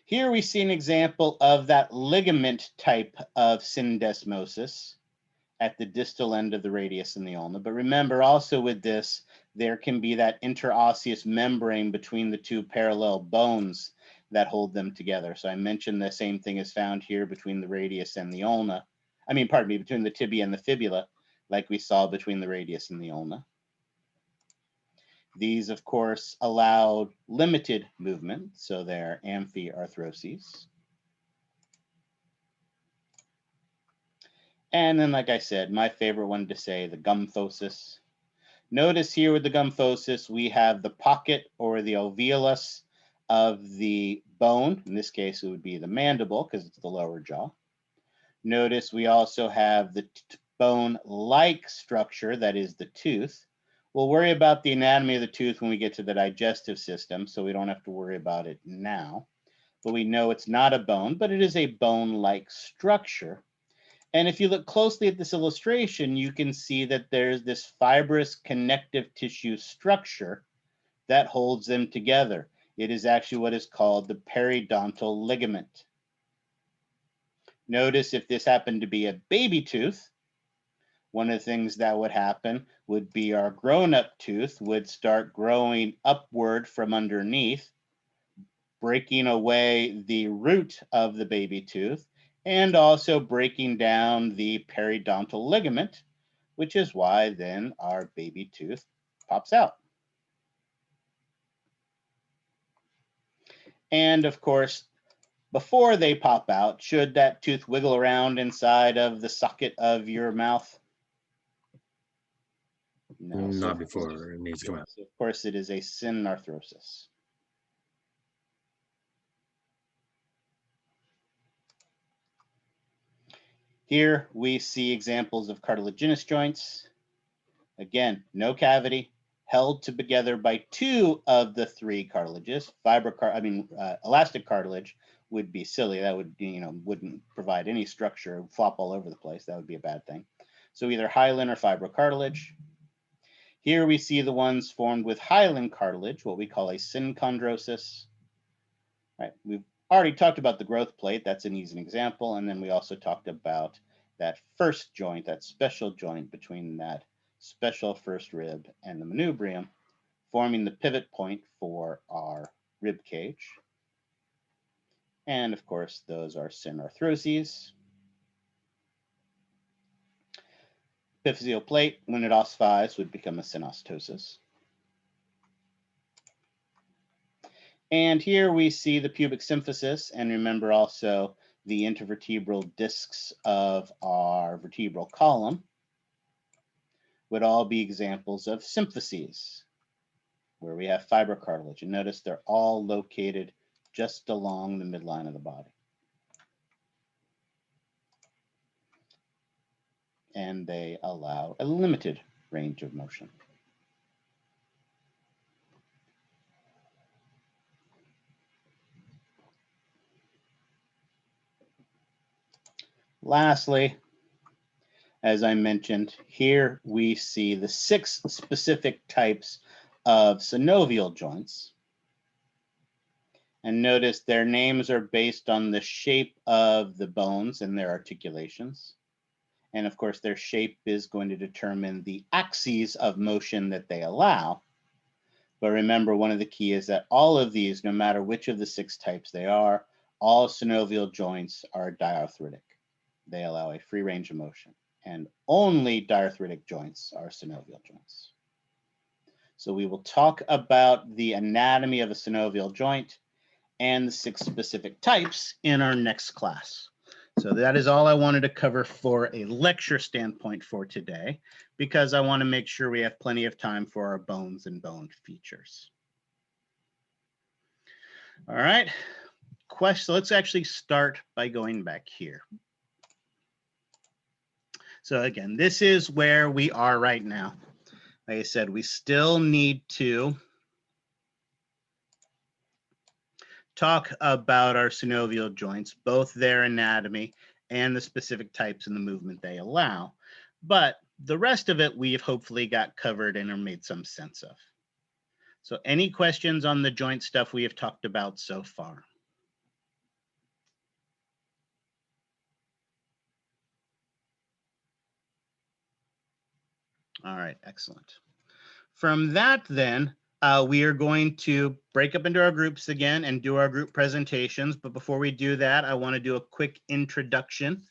Here we see an example of that ligament type of syndesmosis at the distal end of the radius and the ulna. But remember also with this, there can be that interosseous membrane between the two parallel bones that hold them together. So I mentioned the same thing is found here between the radius and the ulna. I mean, pardon me, between the tibia and the fibula, like we saw between the radius and the ulna. These, of course, allow limited movement, so they're amphiarthroses. And then, like I said, my favorite one to say, the gumphosis. Notice here with the gumphosis, we have the pocket or the alveolus of the bone. In this case, it would be the mandible because it's the lower jaw. Notice we also have the bone-like structure, that is the tooth. We'll worry about the anatomy of the tooth when we get to the digestive system, so we don't have to worry about it now. But we know it's not a bone, but it is a bone-like structure. And if you look closely at this illustration, you can see that there's this fibrous connective tissue structure that holds them together. It is actually what is called the periodontal ligament. Notice if this happened to be a baby tooth, one of the things that would happen would be our grown-up tooth would start growing upward from underneath, breaking away the root of the baby tooth, and also breaking down the periodontal ligament, which is why then our baby tooth pops out. And of course, before they pop out, should that tooth wiggle around inside of the socket of your mouth? No. Not before it needs to come out. So of course, it is a synarthrosis. Here we see examples of cartilaginous joints. Again, no cavity, held together by two of the three cartilages. Elastic cartilage would be silly. That would, wouldn't provide any structure, flop all over the place. That would be a bad thing. So either hyaline or fibrocartilage. Here we see the ones formed with hyaline cartilage, what we call a synchondrosis. Right. We've already talked about the growth plate. That's an easy example. And then we also talked about that first joint, that special joint between that special first rib and the manubrium, forming the pivot point for our rib cage. And of course, those are synarthroses. Epiphyseal plate, when it ossifies, would become a synostosis. And here we see the pubic symphysis, and remember also the intervertebral discs of our vertebral column would all be examples of symphyses, where we have fibrocartilage. And notice they're all located just along the midline of the body. And they allow a limited range of motion. Lastly, as I mentioned, here we see the 6 specific types of synovial joints. And notice their names are based on the shape of the bones and their articulations. And of course, their shape is going to determine the axes of motion that they allow. But remember, one of the key is that all of these, no matter which of the 6 types they are, all synovial joints are diarthritic. They allow a free range of motion, and only diarthritic joints are synovial joints. So we will talk about the anatomy of a synovial joint and the 6 specific types in our next class. So that is all I wanted to cover for a lecture standpoint for today, because I want to make sure we have plenty of time for our bones and bone features. All right, so let's actually start by going back here. So again, this is where we are right now. Like I said, we still need to talk about our synovial joints, both their anatomy and the specific types and the movement they allow. But the rest of it we've hopefully got covered and are made some sense of. So any questions on the joint stuff we have talked about so far? All right, excellent. From that then, we are going to break up into our groups again and do our group presentations. But before we do that, I want to do a quick introduction.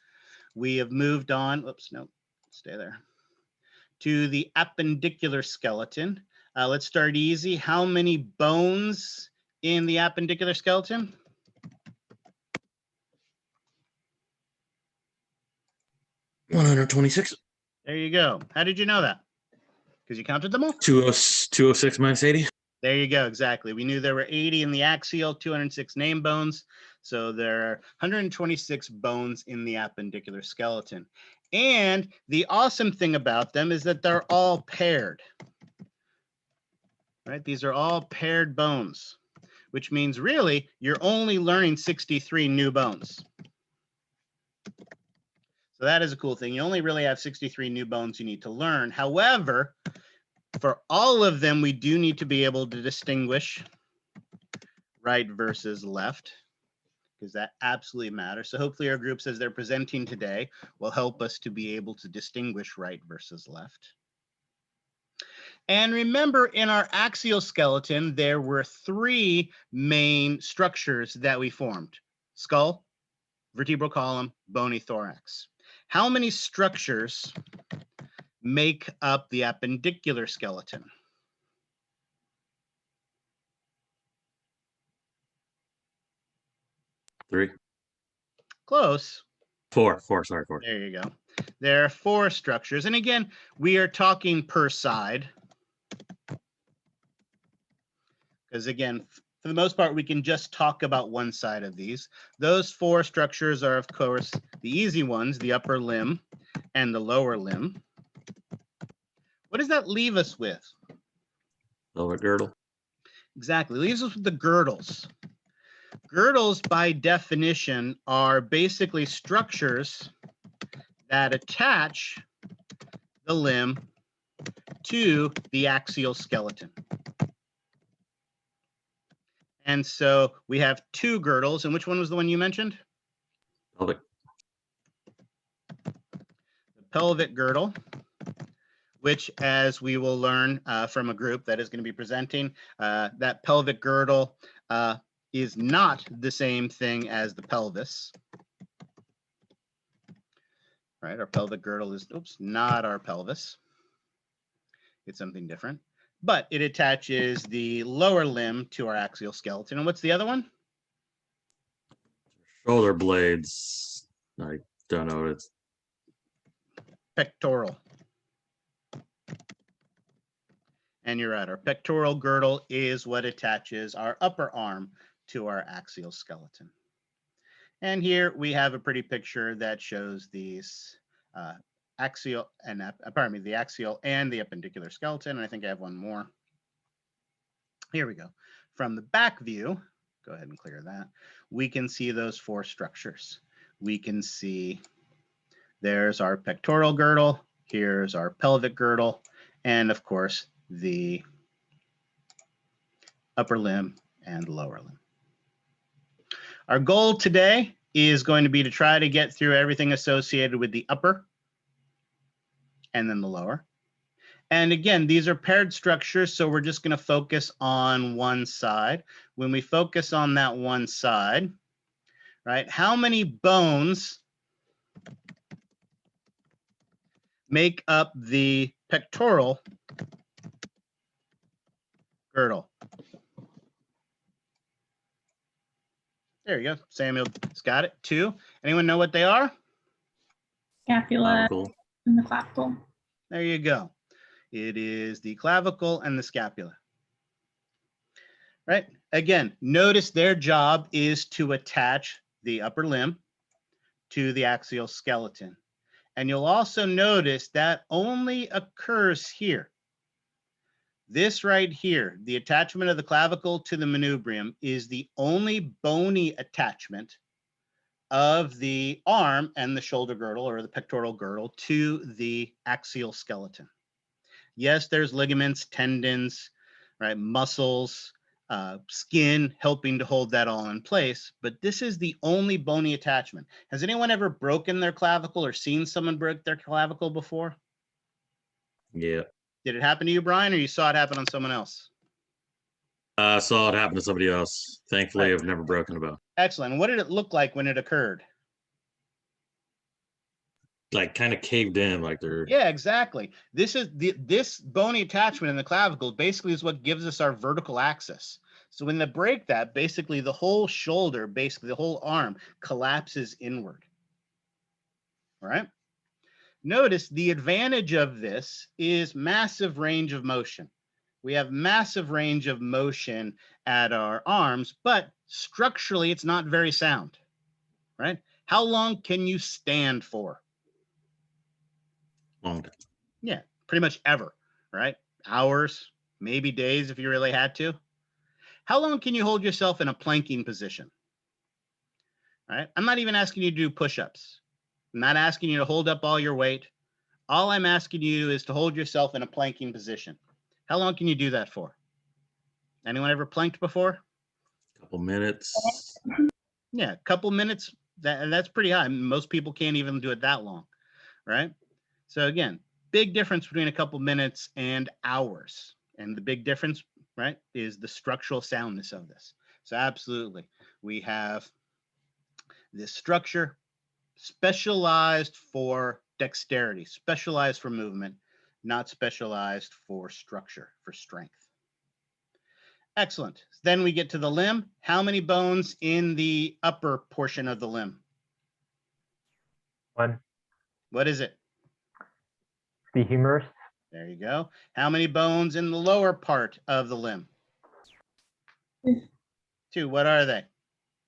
We have moved on, oops, no, stay there, to the appendicular skeleton. Let's start easy. How many bones in the appendicular skeleton? $126. There you go. How did you know that? Because you counted them all? 206 minus 80. There you go, exactly. We knew there were 80 in the axial, 206 name bones. So there are 126 bones in the appendicular skeleton. And the awesome thing about them is that they're all paired. Right? These are all paired bones, which means really you're only learning 63 new bones. So that is a cool thing. You only really have 63 new bones you need to learn. However, for all of them, we do need to be able to distinguish right versus left, because that absolutely matters. So hopefully our groups, as they're presenting today, will help us to be able to distinguish right versus left. And remember, in our axial skeleton, there were 3 main structures that we formed: skull, vertebral column, bony thorax. How many structures make up the appendicular skeleton? 3. Close. 4. Sorry, 4. There you go. There are 4 structures. And again, we are talking per side. Because again, for the most part, we can just talk about one side of these. Those 4 structures are, of course, the easy ones, the upper limb and the lower limb. What does that leave us with? Pelvic girdle. Exactly, leaves us with the girdles. Girdles, by definition, are basically structures that attach the limb to the axial skeleton. And so we have 2 girdles. And which one was the one you mentioned? Pelvic. The pelvic girdle, which, as we will learn from a group that is going to be presenting, that pelvic girdle is not the same thing as the pelvis. Right, our pelvic girdle is, not our pelvis. It's something different. But it attaches the lower limb to our axial skeleton. And what's the other one? Shoulder blades. I don't know what it's. Pectoral. And you're right, our pectoral girdle is what attaches our upper arm to our axial skeleton. And here we have a pretty picture that shows these axial and, the axial and the appendicular skeleton. And I think I have one more. Here we go. From the back view, go ahead and clear that. We can see those 4 structures. We can see there's our pectoral girdle. Here's our pelvic girdle. And of course, the upper limb and lower limb. Our goal today is going to be to try to get through everything associated with the upper and then the lower. And again, these are paired structures, so we're just going to focus on one side. When we focus on that one side, right, how many bones make up the pectoral girdle? There you go. Samuel's got it, 2. Anyone know what they are? Scapula Clavicle. and the clavicle. There you go. It is the clavicle and the scapula. Right? Again, notice their job is to attach the upper limb to the axial skeleton. And you'll also notice that only occurs here. This right here, the attachment of the clavicle to the manubrium, is the only bony attachment of the arm and the shoulder girdle or the pectoral girdle to the axial skeleton. Yes, there's ligaments, tendons, right, muscles, skin helping to hold that all in place, but this is the only bony attachment. Has anyone ever broken their clavicle or seen someone break their clavicle before? Yeah. Did it happen to you, Brian, or you saw it happen on someone else? I saw it happen to somebody else. Thankfully, Right. I've never broken a bone. Excellent. And what did it look like when it occurred? Like kind of caved in, like they're. Yeah, exactly. This bony attachment in the clavicle basically is what gives us our vertical axis. So when they break that, basically the whole shoulder, basically the whole arm collapses inward. All right. Notice the advantage of this is massive range of motion. We have massive range of motion at our arms, but structurally it's not very sound, right? How long can you stand for? Long time. Yeah, pretty much ever, right? Hours, maybe days if you really had to. How long can you hold yourself in a planking position? All right. I'm not even asking you to do push-ups. I'm not asking you to hold up all your weight. All I'm asking you is to hold yourself in a planking position. How long can you do that for? Anyone ever planked before? Couple minutes. Yeah, a couple minutes. That's pretty high. Most people can't even do it that long, right? So again, big difference between a couple minutes and hours. And the big difference, right, is the structural soundness of this. So absolutely, we have this structure specialized for dexterity, specialized for movement, not specialized for structure, for strength. Excellent. Then we get to the limb. How many bones in the upper portion of the limb? One, What is it? the humerus, There you go. How many bones in the lower part of the limb? Two. What are they?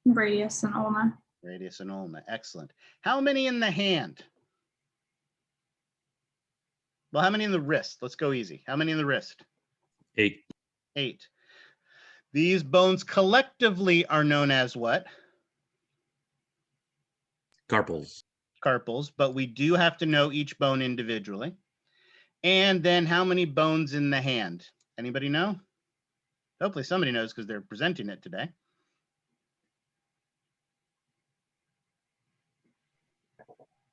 Radius and ulna. Radius and ulna. Excellent. How many in the hand? Well, how many in the wrist? Let's go easy. How many in the wrist? 8. 8. These bones collectively are known as what? Carpals. Carpals, but we do have to know each bone individually. And then how many bones in the hand? Anybody know? Hopefully somebody knows because they're presenting it today.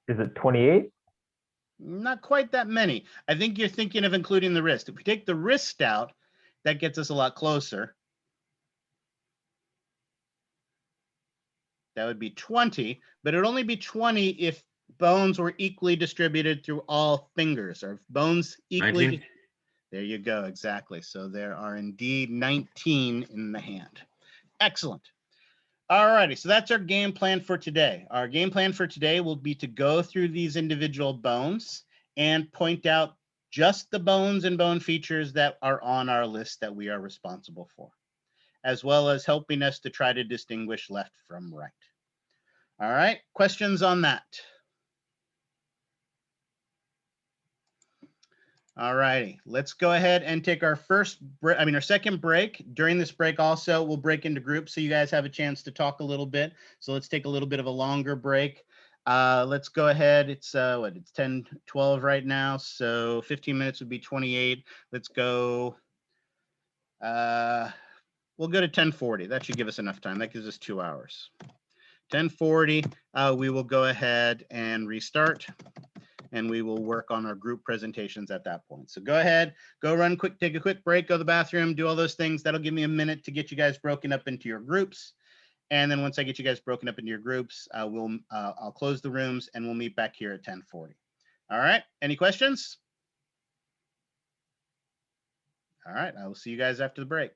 is it 28? Not quite that many. I think you're thinking of including the wrist. If we take the wrist out, that gets us a lot closer. That would be 20, but it would only be 20 if bones were equally distributed through all fingers, or if bones equally. 19? There you go, exactly. So there are indeed 19 in the hand. Excellent. All righty, so that's our game plan for today. Our game plan for today will be to go through these individual bones and point out just the bones and bone features that are on our list that we are responsible for, as well as helping us to try to distinguish left from right. All right, questions on that? All righty, let's go ahead and take our our second break. During this break also, we'll break into groups so you guys have a chance to talk a little bit. So let's take a little bit of a longer break. Let's go ahead. It's it's 10:12 right now. So 15 minutes would be 28. Let's go. We'll go to 10:40. That should give us enough time. That gives us 2 hours. 10:40, we will go ahead and restart, and we will work on our group presentations at that point. So go ahead, go run quick, take a quick break, go to the bathroom, do all those things. That'll give me a minute to get you guys broken up into your groups. And then once I get you guys broken up into your groups, I'll close the rooms and we'll meet back here at 10:40. All right, any questions? All right, I will see you guys after the break.